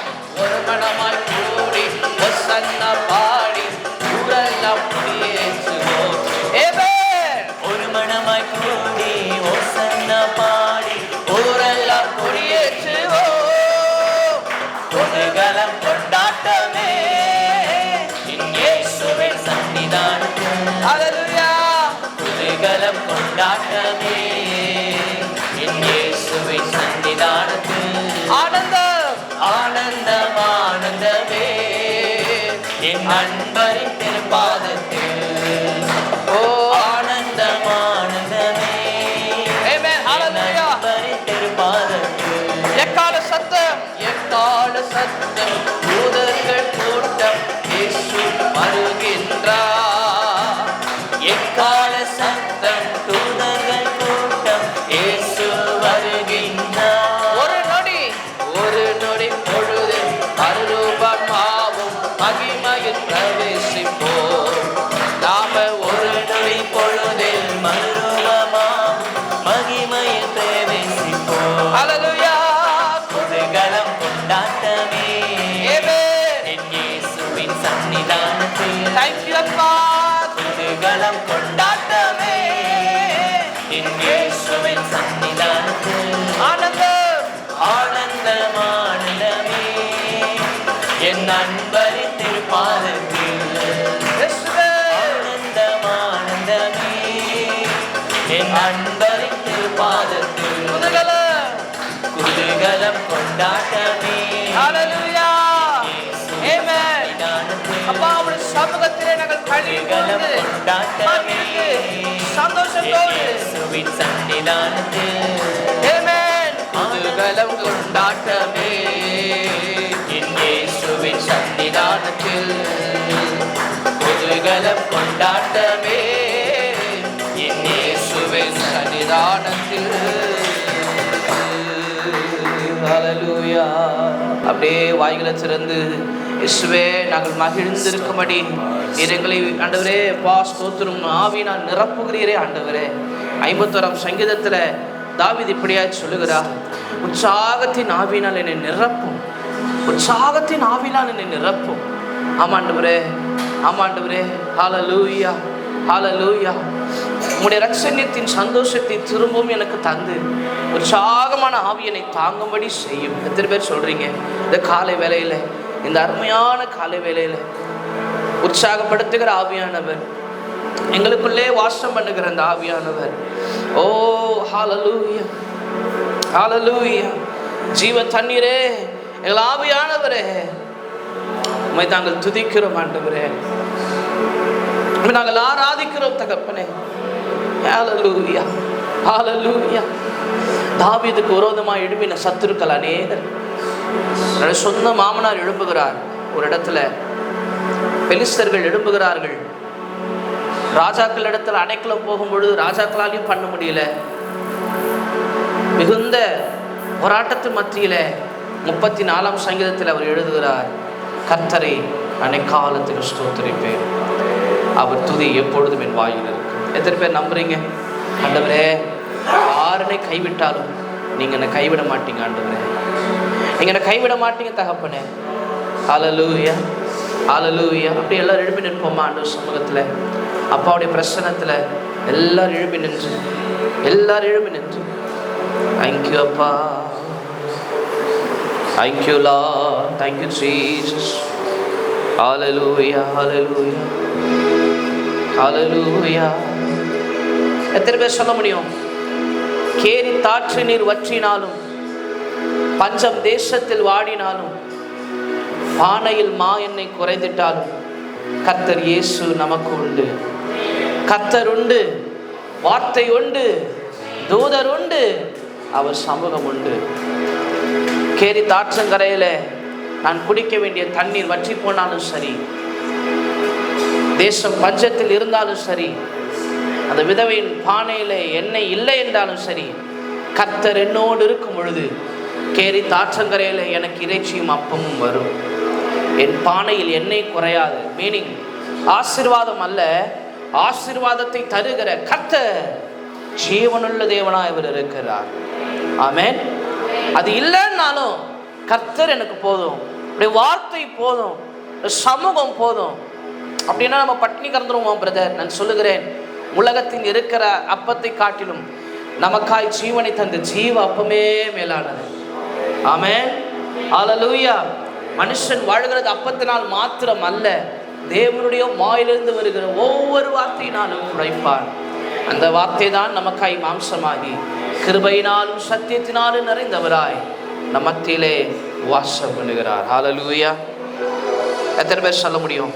கூடி ஹோசன்னா பாடி ஊரெல்லாம் கொடியேற்றுவோம். ஒரு மனமாய் கூடி ஹோசன்னா பாடி ஊரெல்லாம் கொடியேற்றுவோம். குதூகலம் கொண்டாட்டமே என் இயேசுவின் சன்னிதானத்தில். ஹல்லேலூயா. குதூகலம் கொண்டாட்டமே என் இயேசுவின் சன்னிதானத்தில். ஆனந்தம் ஆனந்தம் ஆனந்தமே என் அன்பரின் திருப்பாதத்தில். ஓ, ஆனந்தம் ஆனந்தமே அன்பரின் திருப்பாதத்தில். எக்கால சத்தம் எக்கால சத்தம் தூதர்கள் கூட்டம் இயேசு வருகின்றார். எக்கால சத்தம் தூதர்கள் கூட்டம் இயேசு வருகின்றார். ஒரு நொடி பொழுது அருரூபமாவும் மகிமையில் பிரவேசிப்போம். நாம ஒரு நொடி பொழுதில் மறுரூபமாவும் மகிமையில் பிரவேசிப்போம். ஹல்லேலூயா. குதூகலம் கொண்டாட்டமே என் இயேசுவின் சன்னிதானத்தில். தேங்க்யூ அப்பா. குதூகலம் கொண்டாட்டமே என் இயேசுவின் சன்னிதானத்தில். ஆனந்தம் ஆனந்தம் ஆனந்தமே என் அன்பரின் திருப்பாதத்தில். ஆனந்தம் ஆனந்தமே என் அன்பரின் திருப்பாதத்தில். குதூகலம் குதூகலம் கொண்டாட்டமே. ஹல்லேலூயா. ஆமென். அப்பா உம்முடைய சமூகத்திலே நாங்கள் கழிவுகொண்டு மகிழ்ந்து சந்தோஷத்தோடு இயேசுவின் சன்னிதானத்தில் ஆமென் குதூகலம் கொண்டாட்டமே. இயேசுவின் சன்னிதானத்தில் குதூகலம் கொண்டாட்டமே. இயேசுவின் சன்னிதானத்தில். ஹல்லேலூயா. அப்படியே வாய்களை திறந்து இயேசுவே நாங்கள் மகிழ்ந்திருக்கும்படி எங்களை ஆண்டவரே ஸ்தோத்திரம் ஆவியினால் நிரப்புகிறீரே ஆண்டவரே. 51ஆம் சங்கீதத்தில் தாவீது இப்படியாய் சொல்லுகிறார், உற்சாகத்தின் ஆவியினால் என்னை நிரப்பும், உற்சாகத்தின் ஆவியினால் என்னை நிரப்பும். ஆமாண்டவரே, ஆமாண்டவரே. ஹல்லேலூயா, ஹல்லேலூயா. உம்முடைய இரட்சணியத்தின் சந்தோஷத்தை திரும்பவும் எனக்கு தந்து உற்சாகமான ஆவியனை தாங்கும்படி செய்யும். எத்தனை பேர் சொல்றீங்க இந்த காலை வேளையில, இந்த அருமையான காலை வேளையில உற்சாகப்படுத்துகிற ஆவியானவர், எங்களுக்குள்ளே வாசம் பண்ணுகிற அந்த ஆவியானவர். ஓ ஹல்லேலூயா, ஹல்லேலூயா. ஜீவ தண்ணீரே, எங்கள் ஆவியானவரே, உம்மை நாங்கள் துதிக்கிறோம் ஆண்டவரே, நாங்கள் ஆராதிக்கிறோம் தகப்பனே. ஹல்லேலூயா, ஹல்லேலூயா. தாவீதுக்கு விரோதமாக எழுப்பின சத்துருக்கள் அநேகர். சொந்த மாமனார் எழுப்புகிறார் ஒரு இடத்துல, பெலிஸ்தர்கள் எழுப்புகிறார்கள். ராஜாக்கள் இடத்துல அடைக்கலம் போகும்பொழுது ராஜாக்களாலையும் பண்ண முடியல. மிகுந்த போராட்டத்தின் மத்தியில 34ஆம் சங்கீதத்தில் அவர் எழுதுகிறார், கர்த்தரை அனைக்காலத்தில் ஸ்தோத்திரிப்பேன், அவர் துதி எப்பொழுதும் என் வாயில் இருக்கு. எத்தனை பேர் நம்புறீங்க? ஆண்டவரே, யாருனை கைவிட்டாலும் நீங்க என்னை கைவிட மாட்டீங்க ஆண்டவரே, நீங்க என்னை கைவிட மாட்டீங்க தகப்பனே. ஹல்லேலூயா, ஹல்லேலூயா. அப்படி எல்லாரும் எழுப்பி நிற்போமா ஆண்டவர் சமூகத்தில், அப்பாவுடைய பிரசன்னத்தில் எல்லாரும் எழுப்பி நின்று, எல்லாரும் எழுப்பி நின்று. தேங்க்யூ அப்பா, தேங்க்யூ லார்ட், தேங்க்யூ ஜீசஸ். ஹல்லேலூயா, ஹல்லேலூயா, ஹல்லேலூயா. எத்தனை பேர் சொல்ல முடியும்? கேரி தாற்று நீர் வற்றினாலும், பஞ்சம் தேசத்தில் வாடினாலும், பானையில் மா எண்ணெய் குறைந்திட்டாலும், கர்த்தர் இயேசு நமக்கு உண்டு. கர்த்தர் உண்டு, வார்த்தை உண்டு, தூதர் உண்டு, அவர் சமூகம் உண்டு. கேரி தாற்றங்கரையில நான் குடிக்க வேண்டிய தண்ணீர் வற்றி போனாலும் சரி, தேசம் பஞ்சத்தில் இருந்தாலும் சரி, அந்த விதவையின் பானையில எண்ணெய் இல்லை என்றாலும் சரி, கர்த்தர் என்னோடு இருக்கும் பொழுது கேரி தாற்றங்கரையில எனக்கு இறைச்சியும் அப்பமும் வரும். என் பானையில் எண்ணெய் குறையாது. மீனிங் ஆசீர்வாதம் அல்ல, ஆசீர்வாதத்தை தருகிற கர்த்தர் ஜீவனுள்ள தேவனாய் இவர் இருக்கிறார். ஆமென். அது இல்லைன்னாலும் கர்த்தர் எனக்கு போதும், வார்த்தை போதும், சமூகம் போதும். அப்படின்னா நம்ம பட்டினி கறந்துருவோம் பிரதர். நான் சொல்லுகிறேன், உலகத்தில் இருக்கிற அப்பத்தை காட்டிலும் நமக்காய் ஜீவனை தந்த ஜீவ அப்பமே மேலானது. ஆமென், ஹல்லேலூயா. மனுஷன் வாழ்கிறது அப்பத்தினால் மாத்திரம் அல்ல, தேவனுடைய வாயிலிருந்து வருகிற ஒவ்வொரு வார்த்தையினாலும் உழைப்பான். அந்த வார்த்தை தான் நமக்காய் மாம்சமாகி கிருபையினாலும் சத்தியத்தினாலும் நிறைந்தவராய் நம் மத்தியிலே வாசம் பண்ணுகிறார். ஹல்லேலூயா. எத்தனை பேர் சொல்ல முடியும்?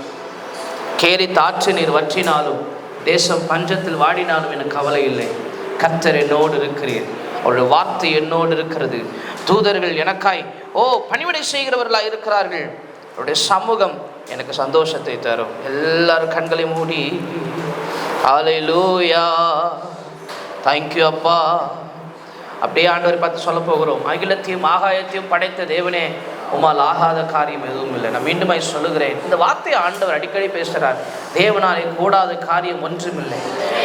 கேரி தாற்று நீர் வற்றினாலும், தேசம் பஞ்சத்தில் வாடினாலும் எனக்கு கவலை இல்லை, கர்த்தர் என்னோடு இருக்கிறீர், அவருடைய வார்த்தை என்னோடு இருக்கிறது. தூதர்கள் எனக்காய் பணிவிடை செய்கிறவர்களாக இருக்கிறார்கள். அவருடைய சமூகம் எனக்கு சந்தோஷத்தை தரும். எல்லாரும் கண்களை மூடி ஹல்லேலூயா, தேங்க்யூ அப்பா. அப்படியே ஆண்டவரை பார்த்து சொல்ல போகிறோம், அகிலத்தையும் ஆகாயத்தையும் படைத்த தேவனே, உமால் ஆகாத காரியம் எதுவும் இல்லை. நான் மீண்டுமாய் சொல்லுகிறேன், இந்த வார்த்தையை ஆண்டவர் அடிக்கடி பேசுகிறார். தேவனாலே கூடாத காரியம் ஒன்றுமில்லை,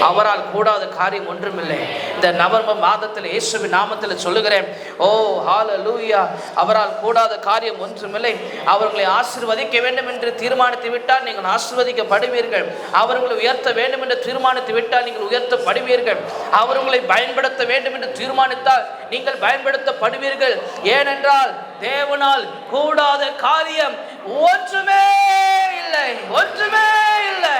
அவரால் கூடாத காரியம் ஒன்றுமில்லை. இந்த நவம்பர் மாதத்தில் இயேசுவின் நாமத்தில் சொல்லுகிறேன், ஓ ஹல்லேலூயா, அவரால் கூடாத காரியம் ஒன்றுமில்லை. அவர்களை ஆசீர்வதிக்க வேண்டும் என்று தீர்மானித்து விட்டால் நீங்கள் ஆசீர்வதிக்கப்படுவீர்கள். அவர்களை உயர்த்த வேண்டும் என்று தீர்மானித்து விட்டால் நீங்கள் உயர்த்தப்படுவீர்கள். அவர்களை பயன்படுத்த வேண்டும் என்று தீர்மானித்தால் நீங்கள் பயன்படுத்தப்படுவீர்கள். ஏனென்றால் தேவனால் கூடாத காரியம் ஒன்றுமே இல்லை, ஒன்றுமே இல்லை.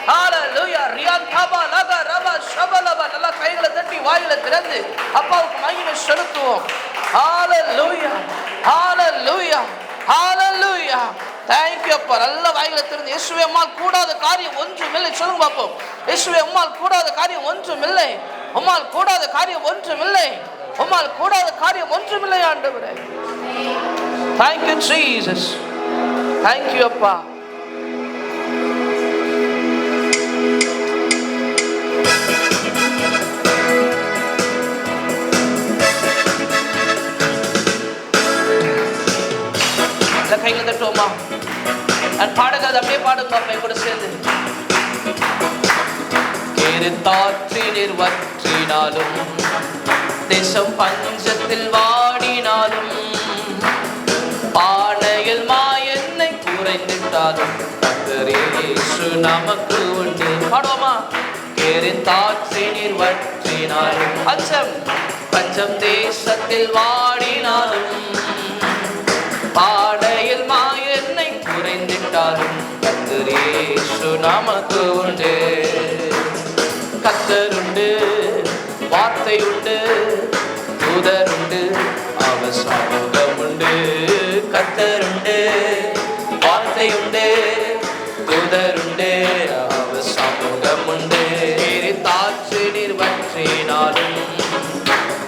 ஹல்லேலூயா. ரியாந்தபா லக ரப ஷபலப. நல்ல கைகளை தட்டி வாயில திறந்து அப்பாவுக்கு மகிமை செலுத்துவோம். ஹalleluya ஹalleluya ஹalleluya. Thank you அப்பா. நல்ல வாயில திறந்து இயேசுவே உம்மால் கூடாத காரியம் ஒன்றுமில்லை சொல்லுங்க பாப்போம். இயேசுவே உம்மால் கூடாத காரியம் ஒன்றுமில்லை. உம்மால் கூடாத காரியம் ஒன்றுமில்லை. உம்மால் கூடாத காரியம் ஒன்றுமில்லை ஆண்டவரே. Thank you Jesus. Thank you அப்பா. கையில தட்டுவோமா? நான் பாடுகிறது அப்படியே பாடுங்க அப்பா கூட சேர்ந்து. கேரித்தாற்று நீர் வற்றினாலும் தேசம் பஞ்சத்தில் வாடினாலும் பானையில் மாயெண்ணை குறைந்திட்டாலும் கர்த்தர் இயேசு நமக்கு உண்டு. பாடுவோமா? கேரித்தாற்று நீர் வற்றினாலும் பஞ்சம் தேசத்தில் வாடினாலும் பாடையில் மாயெண்ணை குறைந்திட்டாலும் கர்த்தர் இயேசு நமக்கு உண்டு. கர்த்தர் உண்டு, வார்த்தை உண்டு, தூதர் உண்டு, அவர் சமூகம் உண்டு. கர்த்தர் உண்டு, வார்த்தை உண்டு, தூதர் உண்டு, அவர் சமூகம் உண்டு. தாற்று நீர் வற்றினாலும்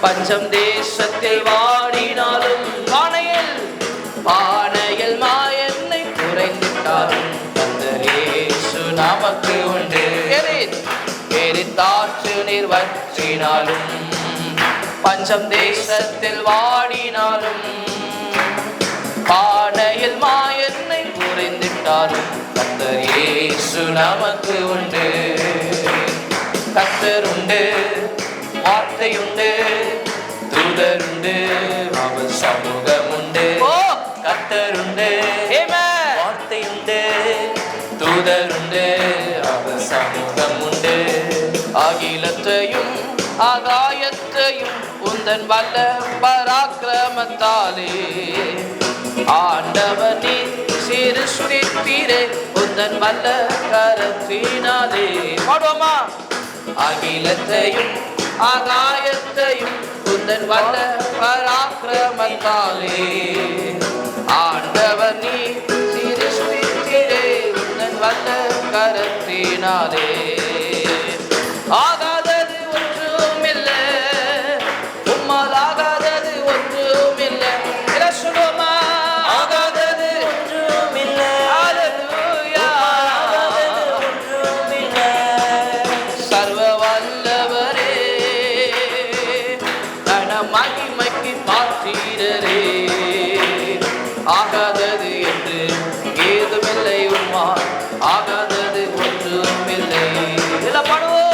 பஞ்சம் தேசத்தில் வாடினாலும் பானையில் மாயெண்ணை குறைந்திட்டாலும் கர்த்தர் இயேசு நமக்கு உண்டு. தாற்று நீர் வற்றினாலும் பஞ்சம் தேசத்தில் வாடினாலும் பானையில் மாயெண்ணை குறைந்திட்டாலும் கர்த்தர் இயேசு நமக்கு உண்டு. கர்த்தர் உண்டு, வார்த்தை உண்டு, தூதர் உண்டு, அவர் சமூகம் உண்டு. கர்த்தர் உண்டு, வார்த்தை உண்டு, தூதர் உண்டு, அவர் சமூகம் உண்டு. அகிலத்தையும் ஆகாயத்தையும் உந்தன் வல்ல பராக்கிரமத்தாலே ஆண்டவர் நீ சிருஷ்டித்தீரே உந்தன் வல்ல கரத்தினாலே. பாடுவோமா? அகிலத்தையும் ஆகாயத்தையும் உந்தன் வல்ல பராக்கிரமத்தாலே ஆண்டவர் நீ சிருஷ்டித்தீரே உந்தன் வல்ல கரத்தினாலே. ஆகாதது ஒன்றுமில்லை, உம்மால் ஆகாதது ஒன்றுமில்லை. சொல்லுமா? ஆகாதது ஒன்றுமில்லை. ஹல்லேலூயா. ஆகாதது ஒன்றுமில்லை. சர்வ வல்லவரே, கன மகிமைக்கு பாத்திரரே, ஆகாதது என்று ஏதுமில்லை உம்மால் ஆகாதது ஒன்றுமில்லை. இதெல்லாம் பாடுவோம்.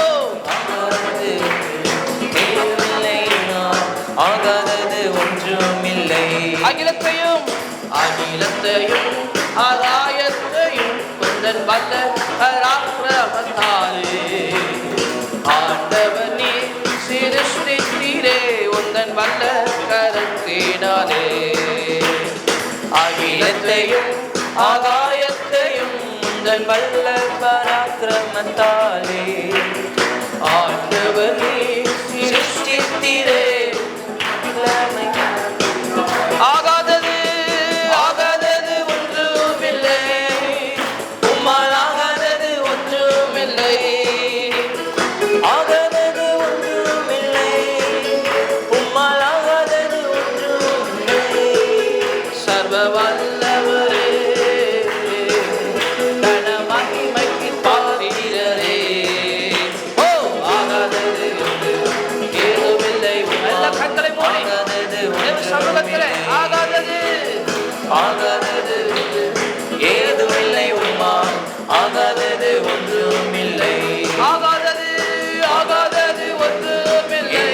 ஆகாதது ஒன்றுமில்லை. அகிலத்தையும் ஆகாயத்தையும் உந்தன் வல்ல பராக்கிரமத்தாலே ஆண்டவர் நீ சிருஷ்டித்தீரே உந்தன் வல்ல கரத்தினாலே. அகிலத்தையும் ஆகாயத்தையும் உந்தன் வல்ல பராக்கிரமத்தாலே ஆண்டவர் நீ சிருஷ்டித்தீரே. ஆகாதது ஆகாதது ஒன்றுமில்லை, உம்மால் ஆகாதது ஒன்றுமில்லை. ஆகாதது ஒன்றுமில்லை, உம்மால் ஆகாதது ஒன்றுமில்லை. சர்வ வல்லவரே, கன மகிமைக்கு பாத்திரரே, ஓ ஆகாதது ஏதுமில்லை. நல்ல கண்களை மூடி சமூகத்திலே ஆகாதது ஆகாதது ஏதுமில்லை உம்மால் ஆகாதது ஒன்றுமில்லை. ஆகாதது ஆகாதது ஒன்றுமில்லை,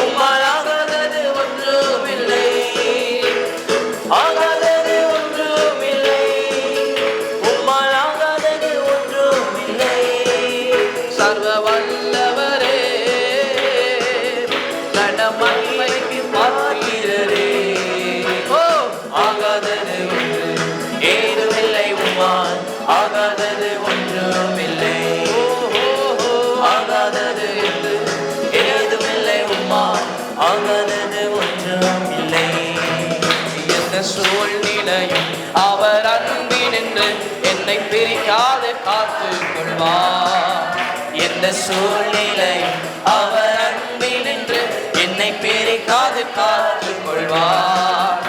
உம்மால் ஆகாதது ஒன்றுமில்லை. ஆகாதது ஒன்றுமில்லை, உம்மால் ஆகாதது ஒன்றுமில்லை. சர்வ வல்லவரே, கன மகிமைக்கு பாத்திரரே, ஓ ஆகாதது ஏதுமில்லை உம்மால் ஆகாதது ஒன்றுமில்லை. ஆகாதது ஏதுமில்லை உம்மால் ஆகாதது ஒன்று சூழ்நிலையும் அவர் அன்பினின்று என்னை பிரிக்காது காத்து கொள்வார். எந்த சூழ்நிலையும் அவர் அன்பினின்று என்னை பிரிக்காது காத்து கொள்வார்.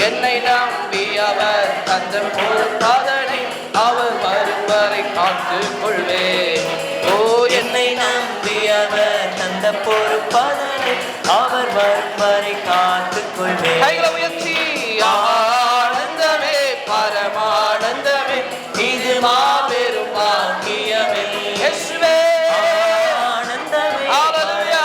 என்னை நம்பி அவர் தந்த பொறுப்பாதனை அவர் வரும் வரை காத்து கொள்வேன். ஓ, என்னை நம்பி அவர் தந்த பொறுப்பாதனை அவர் வரும் வரை காத்து கொள்வேன். கைகளை உயர்த்தி ஆனந்தமே பரமானந்தமே இது மாபெரும் பாக்கியமே. இயேசுவே ஆனந்தமே ஹalleluya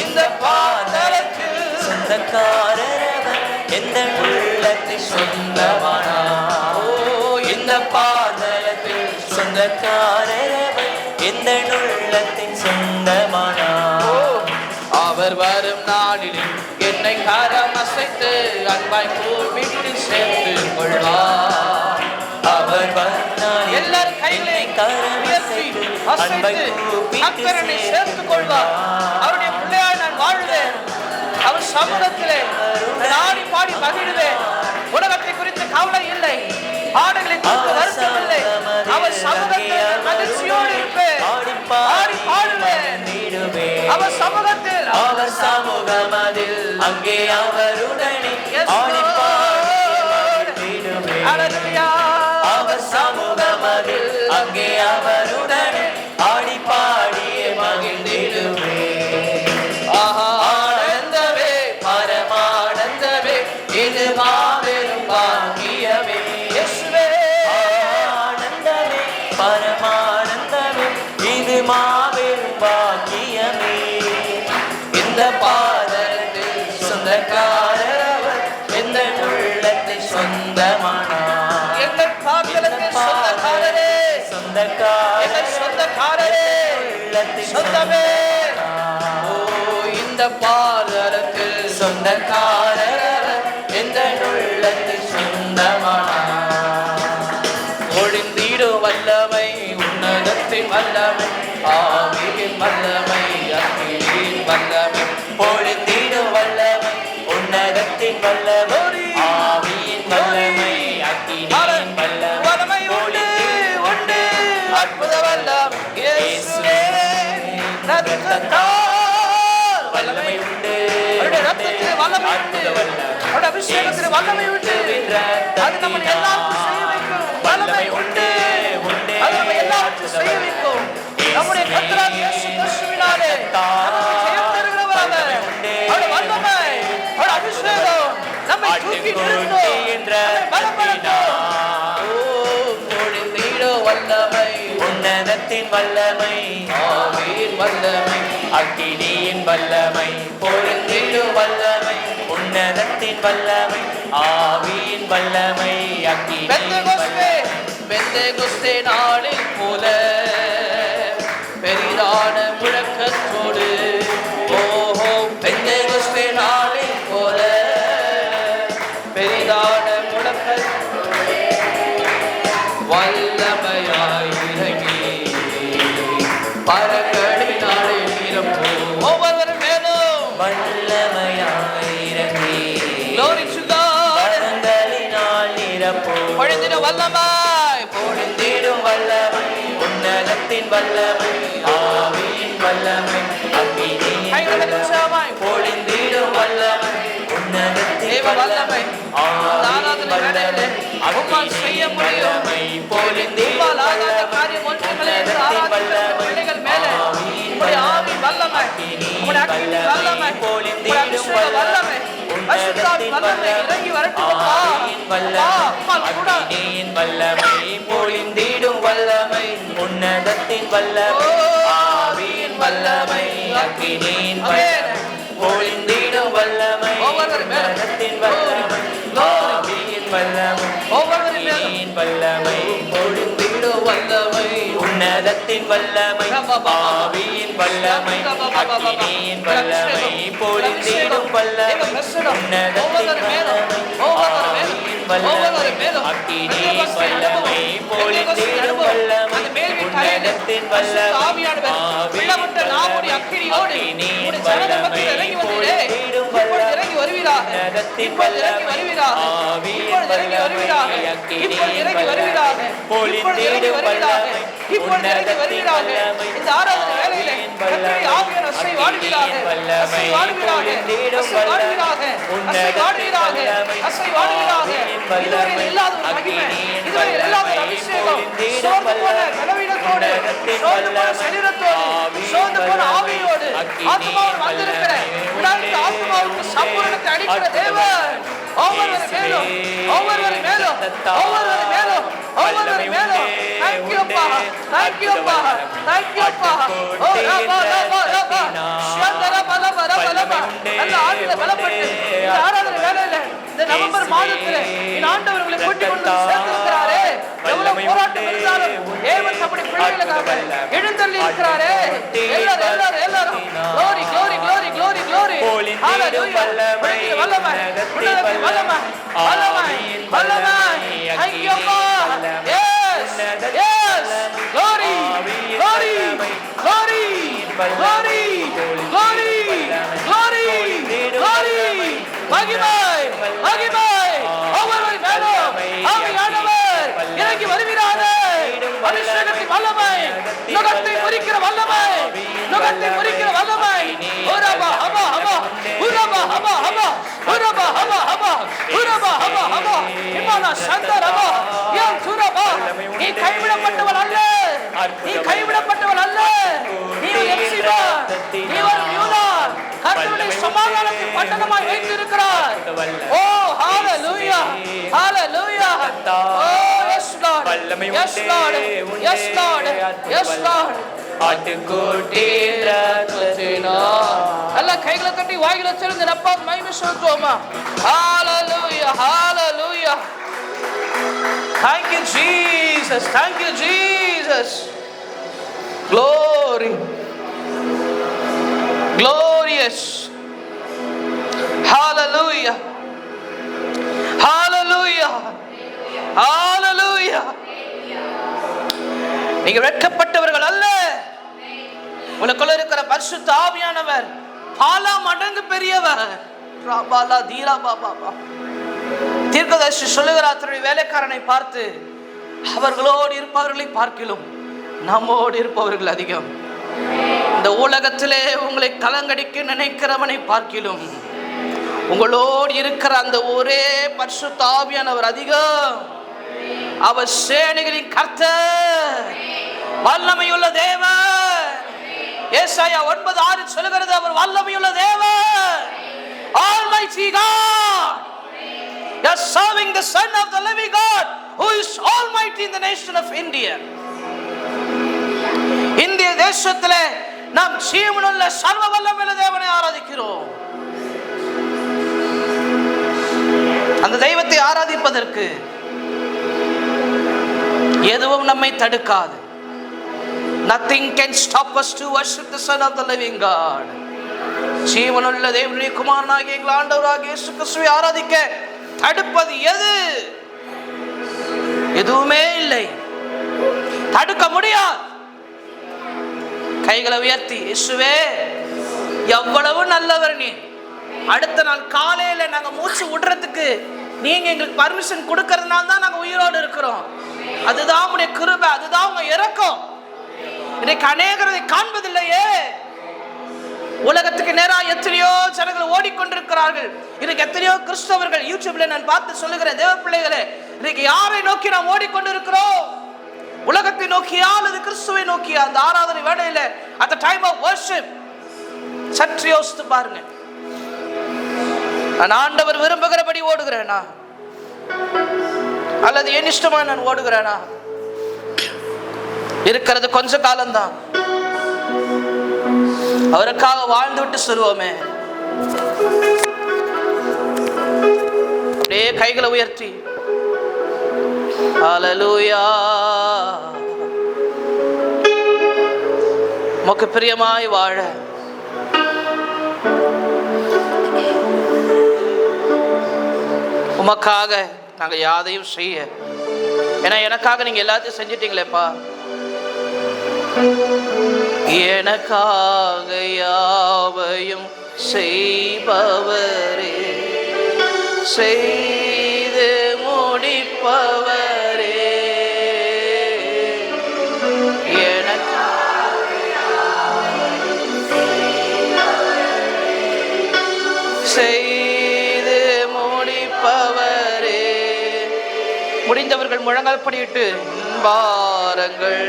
இந்த பாதலத்தில் சொந்தக்காரரவர் எந்த உள்ளத்தில் சொந்தமானார். ஓ, இந்த பாதலத்தில் சொந்தக்காரரவர் எந்த உள்ளத்தில் சொந்தமானார். அவர் வரும் நாளில் என்னை கரம் அசைத்து அன்பாய் கூப்பிட்டு சேர்த்து கொள்வார். அவர் வரும் நாளில் எல்லாரும் கைகளை கரம் அசைத்து அன்பாய் கூப்பிட்டு சேர்த்து கொள்வார். அவருடைய பிள்ளையாய் நான் வாழ்வேன். அவர் சமூகத்திலே ஆடி பாடி மகிழ்வேன். உலகத்தை குறித்து கவலை இல்லை, ஆடுகளை குறித்து வருத்தம் இல்லை. அவர் சமூகத்தில் மகிழ்ச்சியோடு இருப்பேன், ஆடி பாடுவேன். அவர் சமூகத்தில் அவர் சமூகமதில் அங்கே அவருடனே ஆடி பாடுவேன். ஹalleluya அவர் சமூகமதில் அங்கே அவருடனே ஆடி பாடியே மகிழ்ந்திடுவேன். ஆனந்தமே பரமானந்தமே இது மாபெரும் பாக்கியமே. இயேசுவே ஆனந்தமே பரமானந்தமே இது மாபெரும் பாக்கியமே. இந்த பாதலத்தில் சொந்தக்காரரவர் எந்த உள்ளத்தில் சொந்தமானார். எங்கள் பாதலத்தில் சொந்தக்காரரே எங்கள் சொந்தக்காரரே உள்ளத்தில் சொந்தமே. ஓ, இந்த பாதலத்தில் சொந்தக்காரரவர் எந்த உள்ளத்தில் சொந்தமானார். ஒழிந்திடும் வல்லமை உன்னதத்தின் வல்லமை ஆவியின் வல்லமை அக்கினியின் வல்லமை. பொழிந்திடும் வல்லமை உன்னதத்தின் வல்லமை ஆவியின் வல்லமை அக்கினியின் வல்லமை. உண்டு உண்டு அற்புத வல்லமை இயேசுவே ரத்தத்தால் வல்லமை உண்டு. அவருடைய ரத்தத்தில் வல்லமை உண்டு, அவருடைய அபிஷேகத்தில் வல்லமை உண்டு. அது நம்மை எல்லாருக்கும் செய்ய வைக்கும். வல்லமை உண்டு, அது நம்மை எல்லாருக்கும் செய்ய வைக்கும். நம்முடைய கர்த்தராகிய இயேசு கிறிஸ்துவினாலே நமக்கு ஜெயம் தருகிறவர் அவர். அவருடைய வல்லமை, அவருடைய அபிஷேகம் நம்மை தூக்கி நிறுத்தும், பலப்படுத்தும். வல்லமை உன்னதத்தின் வல்லமை ஆவியின் வல்லமை அக்கினியின் வல்லமை. பொழிந்திடும் வல்லமை உன்னதத்தின் வல்லமை ஆவியின் வல்லமை அக்கினியின் வல்லமை. பெந்தேகொஸ்தே நாளில் போல பெரிதான முழக்கத்தோடு, ஓஹோ பெந்தேகொஸ்தே நாளில் போல பெரிதான முழக்கத்தோடு வல்லமையாய் இறங்கி பரங்களினாலே நிரப்பும். ஒவ்வொரு மேலும் வல்லமையாய் இறங்கி glory to God பரங்களினால் நிரப்பும். பொழிந்திடும் வல்லமை பொழிந்திடும் வல்லமை உன்னதத்தின் வல்லமை ஆவியின் வல்லமை அக்கினியின் வல்லமை. பொழிந்திடும் வல்லமை உன்னதத்தின் வல்லமை ஆராதனை வேளையிலே உம்மால் செய்ய முடியும். உம்மால் ஆகாத காரியம் ஒன்றுமில்லை என்று ஆராதிக்கிற பிள்ளைகள் மேலே உம்முடைய ஆவி வல்லமை, உம்முடைய அக்கினி வல்லமை, உம்முடைய அபிஷேக வல்லமை, பரிசுத்தாவின் வல்லமை இறங்கி வரட்டும். வல்லமை பொழிந்திடும் வல்லமை உன்னதத்தின் வல்லமை ஆவியின் வல்லமை அக்கினியின் வல்லமை. பொழிந்திடும் வல்லமை உன்னதத்தின் வல்லமை ஆவியின் வல்லமை அக்கினியின் வல்லமை. பொழிந்திடும் வல்லமை உன்னதத்தின் வல்லமை ஆவியின் வல்லமை அக்கினியின் வல்லமை. பொழிந்திடும் வல்லமை உன்னதத்தின் வல்லமை ஆவியின் வல்லமை அக்கினியின் வல்லமை. பொழிந்திடும் வல்லமை உன்னதத்தின் வல்லமை ஆவியின் வல்லமை உம்முடைய அக்கினியோடு உம்முடைய ஜனங்கள் மத்தியில் இறங்கி வந்தீரே, இப்பொழுது இறங்கி வருவீராக, இப்பொழுது இறங்கி வருவீராக, இப்பொழுது இறங்கி வருவீராக, இப்பொழுது இறங்கி வருவீராக, இப்பொழுது இறங்கி வருவீராக, இப்பொழுது இறங்கி வருவீராக. இந்த ஆராதனை வேளையிலே கர்த்தருடைய ஆவியான அசை வாடுவீராக, அசை வாடுவீராக, அசை வாடுவீராக, அசை வாடுவீராக, அசை வாடுவீராக. இதுவரை இல்லாத ஒரு மகிமை, இதுவரை இல்லாத ஒரு அபிஷேகம், சோர்ந்து போன பலவீனத்தோடு, சோர்ந்து போன சரீரத்தோடு, சோர்ந்து போன ஆவியோடு ஆத்மாவோடு வந்திருக்கிற விடாத ஆத்மாவுக்கு சம்பூரணத்தை அளிக்கிற தேவன் ஒவ்வொருவரை மேலும், ஒவ்வொருவரை மேலும், ஒவ்வொருவரை மேலும், ஒவ்வொருவரை மேலும். Thank you அப்பா, thank you அப்பா, thank you அப்பா. ஓ ரபா ரபா ரபா ஷந்தர பலப ரபா ரபா. நல்ல ஆவியில பலப்பட்டு இந்த ஆராதனை வேளையில இந்த நவம்பர் மாதத்திலே இந்த ஆண்டவர் உங்களை கூட்டிக் கொண்டு சேர்த்திருக்கிறாரே. எவ்வளவு போராட்டம் இருந்தாலும் தேவன் அப்படி பிள்ளைகளுக்காக எழுந்தள்ளி இருக்கிறாரே. எல்லாரும் எல்லாரும் எல்லாரும் glory glory glory glory glory. ஹalleluya. வல்லமை வல்லமை வல்லமை வல்லமை. Thank you அப்பா. Yes yes glory glory glory glory glory glory glory. மகிமை மகிமை ஒவ்வொரு மேலும் ஆவியானவர் இறங்கி வருகிறாரே. அபிஷேகத்தின் வல்லமை, நுகத்தை முறிக்கிற வல்லமை, நுகத்தை முறிக்கிற வல்லமை. உரபா ஹபா ஹபா உரபா ஹபா ஹபா உரபா ஹபா ஹபா உரபா ஹபா ஹபா இமானா சந்தரபா யம் சுரபா. நீ கைவிடப்பட்டவள் அல்ல, நீ கைவிடப்பட்டவள் அல்ல. நீ ஒரு எப்சிபா, நீ ஒரு யூதா. கர்த்தருடைய சமாதானத்தின் பட்டணமாய் வைத்திருக்கிறார். ஓ ஹalleluya hallelujah. ஓ yes lord yes lord yes lord yes lord. ஆட்டுக்குட்டி ரத்தத்தினா எல்லா கைகளை தட்டி வாயில திறந்து அப்பா மகிமை செலுத்துவோமா. hallelujah hallelujah. Thank you Jesus, thank you Jesus. Glory glorious. Hallelujah hallelujah hallelujah. நீங்க வெட்கப்பட்டவர்கள் அல்ல. உங்களுக்குள்ள இருக்கிற பரிசுத்த ஆவியானவர் பல மடங்கு பெரியவர். ராபாலா தீரா பாபா. தீர்க்கதரிசி சொல்லுகிறார் தன்னுடைய வேலைக்காரனை பார்த்து, அவர்களோடு இருப்பவர்களை பார்க்கிலும் நம்மோடு இருப்பவர்கள் அதிகம். இந்த உலகத்திலே உங்களை கலங்கடிக்க நினைக்கிறவனை பார்க்கிலும் உங்களோடு இருக்கிற அந்த ஒரே பரிசுத்த ஆவியானவர் அதிகம். அவர் சேனைகளின் கர்த்தர், வல்லமையுள்ள தேவன். ஏசாயா 9:6 சொல்லுகிறது, அவர் வல்லமையுள்ள தேவன். Almighty God. You are serving the Son of the living God, who is almighty in the nation of India. இந்திய தேசத்திலே நாம் ஜீவனுள்ள சர்வ வல்லமையுள்ள தேவனை ஆராதிக்கிறோம். அந்த தெய்வத்தை ஆராதிப்பதற்கு எதுவும் நம்மை தடுக்காது. Nothing can stop us to worship the Son of the living God. ஜீவனுள்ள தேவனுடைய குமாரனாகிய எங்கள் ஆண்டவராகிய இயேசு கிறிஸ்துவை ஆராதிக்க தடுப்பது எது? எதுவுமே இல்லை, தடுக்க முடியாது. கைகளை உயர்த்தி, இயேசுவே எவ்வளவு நல்லவர் நீ. அடுத்த நாள் காலையில நாங்க மூச்சு விடுறதுக்கு நீங்க எங்களுக்கு பர்மிஷன் கொடுக்கறதுனால தான் நாங்க உயிரோடு இருக்கிறோம். அதுதான் உங்களுடைய கிருபை, அதுதான் உங்க இரக்கம். இன்னைக்கு அநேகரை காண்பதில்லையே. உலகத்துக்கு நேராக எத்தனையோ ஜனங்கள் ஓடிக்கொண்டிருக்கிறார்கள். இன்னைக்கு எத்தனையோ கிறிஸ்தவர்கள் யூடியூப்ல நான் பார்த்து சொல்லுகிறேன், தேவ பிள்ளைகளே, இன்னைக்கு யாரை நோக்கி நாம் ஓடிக்கொண்டிருக்கிறோம்? உலகத்தை நோக்கியா அல்லது கிறிஸ்துவை நோக்கியா? அந்த ஆராதனை வேளையில at the time of worship சற்று யோசித்து பாருங்க. நான் ஆண்டவர் விரும்புகிறபடி ஓடுகிறேனா அல்லது என் இஷ்டமா நான் ஓடுகிறேனா? இருக்கிறது கொஞ்ச காலம்தான், அவருக்காக வாழ்ந்து விட்டு சொல்லுவோமே. அப்படியே கைகளை உயர்த்தி ஹல்லேலூயா. உமக்கு பிரியமாய் வாழ உமக்காக நாங்க யாதையும் செய்ய, ஏன்னா எனக்காக நீங்க எல்லாத்தையும் செஞ்சிட்டீங்களேப்பா. எனக்காக யாவையும் செய்பவரே, செய்து முடிப்பவரே, செய்து முடிப்பவரே. முடிந்தவர்கள் முழங்கால் படியிட்டு, பாரங்கள்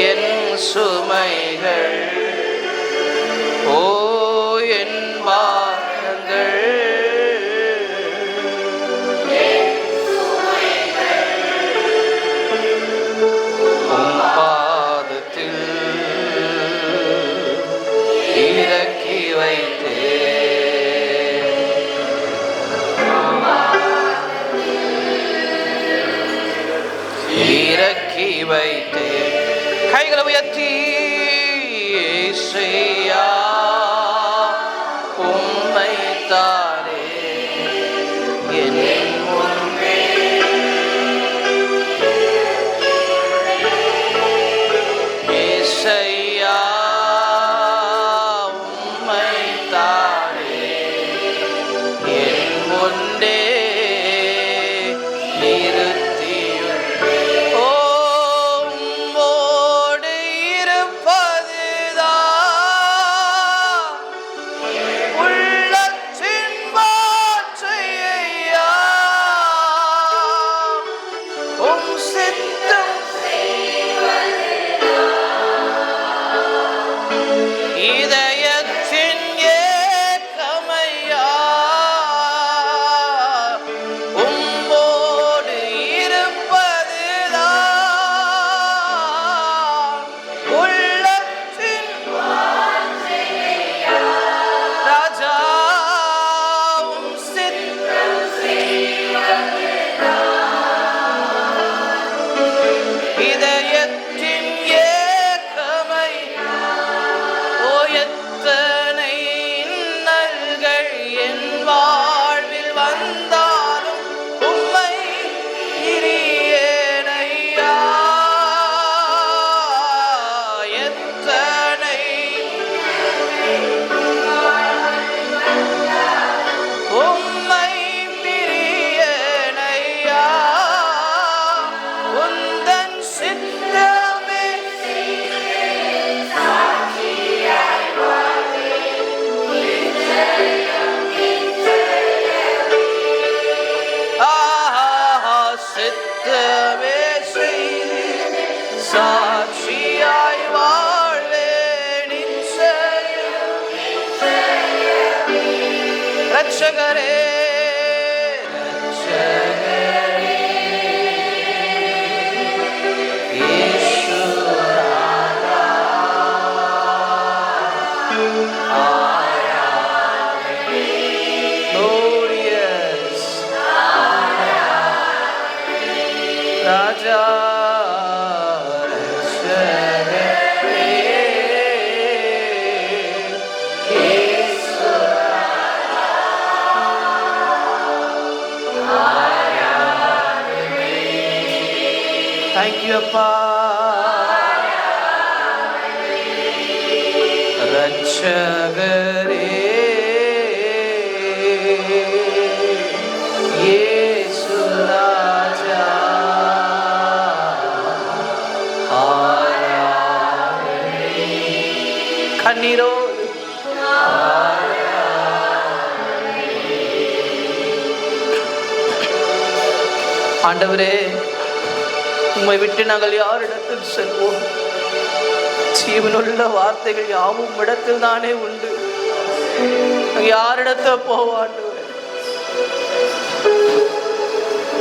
என் சுமைகள், ஓ என் பாரங்கள் உம் பாதத்தில் இறக்கி வைத்தே, இறக்கி வைத்தே. கைகளை உயர்த்தி, இயேசையா உம்மைத்தானே என் முன்னே, இயேசையா உம்மைத்தானே என் முன்னே சாட்சியாய் வாழ்வேன் ரட்சகரே, ராஜா தேங்க்யூ அப்பா. ரட்சகரே இயேசு ராஜா, கண்ணீரோ ஆண்டவரே, உம்மை விட்டு நாங்கள் யாரிடத்தில் செல்வோம்? ஜீவனுள்ள வார்த்தைகள் யாவும் இடத்தில் தானே உண்டு. யாரிடத்த போவோம்?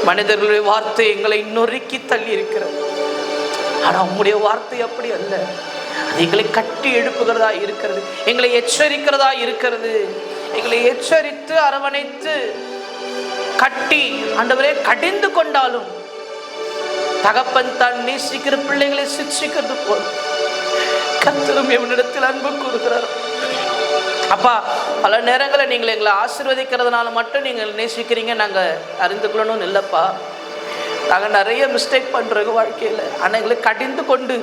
மனிதர்களுடைய வார்த்தை எங்களை நொறுக்கி தள்ளி இருக்கிறது. ஆனா உம்முடைய வார்த்தை அப்படி அல்ல. அது எங்களை கட்டி எழுப்புகிறதா இருக்கிறது, எங்களை எச்சரிக்கிறதா இருக்கிறது. எங்களை எச்சரித்து அரவணைத்து கட்டி ஆண்டவரே கடிந்து கொண்டாலும் தகப்பன் தான் நேசிக்கிற பிள்ளைகளை சிக்ஷிக்கிறது போல கர்த்தரும் எவனிடத்தில் அன்பு கூறுகிறார். அப்பா, பல நேரங்களில் நீங்கள் எங்களை ஆசீர்வதிக்கிறதுனால மட்டும் நீங்கள் நேசிக்கிறீங்க நாங்கள் அறிந்து கொள்ளணும்னு இல்லைப்பா. நாங்கள் நிறைய மிஸ்டேக் பண்ணுறோங்க வாழ்க்கையில். ஆனால் எங்களை கடிந்து கொண்டு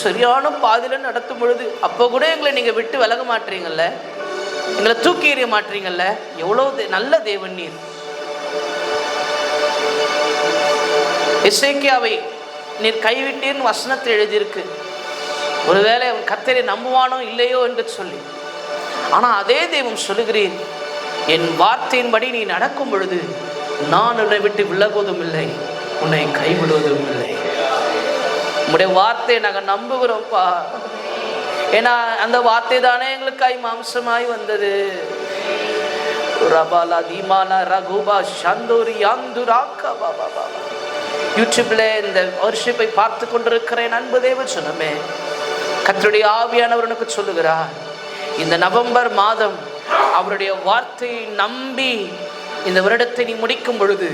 சரியான பாதையில் நடத்தும் பொழுது அப்போ கூட எங்களை நீங்கள் விட்டு விலக மாட்டீங்கல்ல, எங்களை தூக்கி எறிய மாட்டீங்கல்ல. எவ்வளோ நல்ல தேவன் நீர். எசேக்கியாவை நீர் கைவிட்டீர்னு வசனத்தில் எழுதியிருக்கு. ஒருவேளை அவன் கர்த்தரை நம்புவானோ இல்லையோ என்று சொல்லி, ஆனால் அதே தெய்வம் சொல்லுகிறீர், என் வார்த்தையின்படி நீ நடக்கும் பொழுது நான் உன்னை விட்டு விலகுவதும் இல்லை, உன்னை கைவிடுவதும் இல்லை. உங்களுடைய வார்த்தையை நாங்கள் நம்புகிறோம்ப்பா. ஏன்னா அந்த வார்த்தை தானே எங்களுக்காய் மாம்சமாய் வந்தது. ரபாலா தீமானா ரகுபா சந்தூரி யாந்துராக்கா பாபா பாபா. யூடியூப்ல இந்த வர்ஷிப்பை பார்த்து கொண்டிருக்கிறேன் அன்பு தேவ சொன்னமே, கர்த்தருடைய ஆவியானவர் உனக்கு சொல்லுகிறார், இந்த நவம்பர் மாதம் அவருடைய வார்த்தையை நம்பி இந்த வருடத்தை நீ முடிக்கும் பொழுது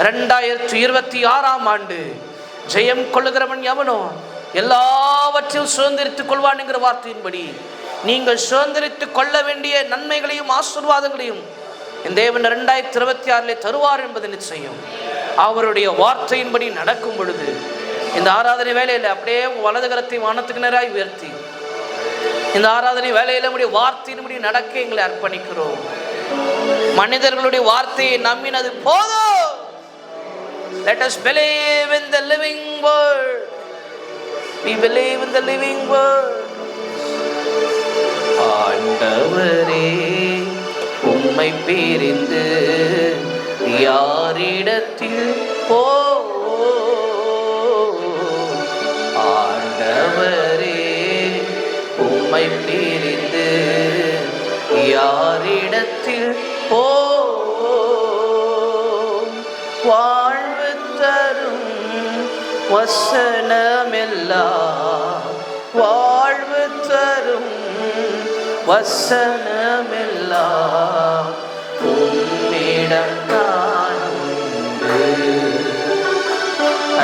2026ஆம் ஆண்டு ஜெயம் கொள்ளுகிறவன் எவனோ எல்லாவற்றையும் சுதந்திரித்துக் கொள்வான் என்கிற வார்த்தையின்படி நீங்கள் சுதந்திரித்துக் கொள்ள வேண்டிய நன்மைகளையும் ஆசீர்வாதங்களையும் இந்த தேவன் 2026 தருவார் என்பது நிச்சயம். அவருடைய வார்த்தையின்படி நடக்கும் பொழுது இந்த ஆராதனை வேலையில் அப்படியே வலது கரத்தை வானத்துக்கு நேராய் உயர்த்தி இந்த ஆராதனை வேலையில் நம்முடைய வார்த்தையின்படி நடக்க எங்களை அர்ப்பணிக்கிறோம். மனிதர்களுடைய வார்த்தையை நம்பினது போதும். Let us believe in the living word. We believe in the living word. ஆண்டவரே உம்மை பிரிந்து யாரிடத்தில் போ, ஆண்டவரே உம்மை பிரிந்து யாரிடத்தில் போ, வாழ்வு தரும் வசனமெல்லாம், வாழ்வு தரும் வசனமெல்லாம் உம்மிடம்தான் உண்டு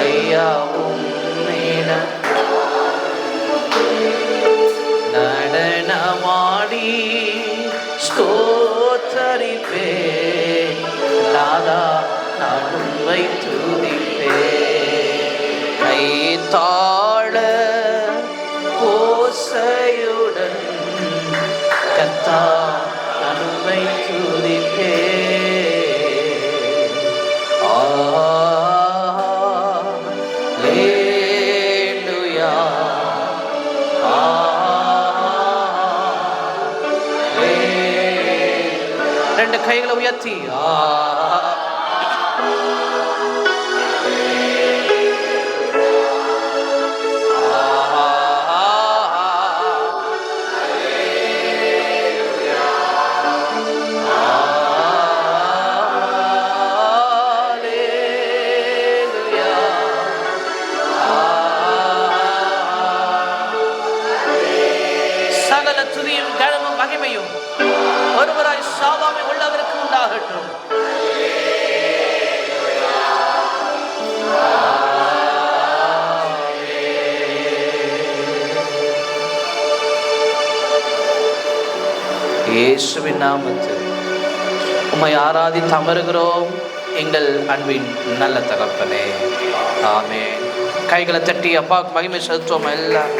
ஐயா, உம்மிடம் நடனமாடி ஸ்தோத்தரிப்பேன் நாதா, நான் உம்மை துதிப்பேன். கைத்தாள ஓசையுடன் கர்த்தா நான் உம்மை துதிப்பேன். அல்லேலூயா, ரெண்டு கைகளை உயர்த்தி சகல துதியும் கனமும் மகிமையும் ஒருவராய் சாவாமை உள்ளவருக்கு உண்டாகட்டும். இயேசுவின் நாமத்தில் உம்மை ஆராதித்து அமருகிறோம் எங்கள் அன்பின் நல்ல தகப்பனே, ஆமென். கைகளை தட்டி அப்பாவுக்கு மகிமை செலுத்துவோம் எல்லாம்.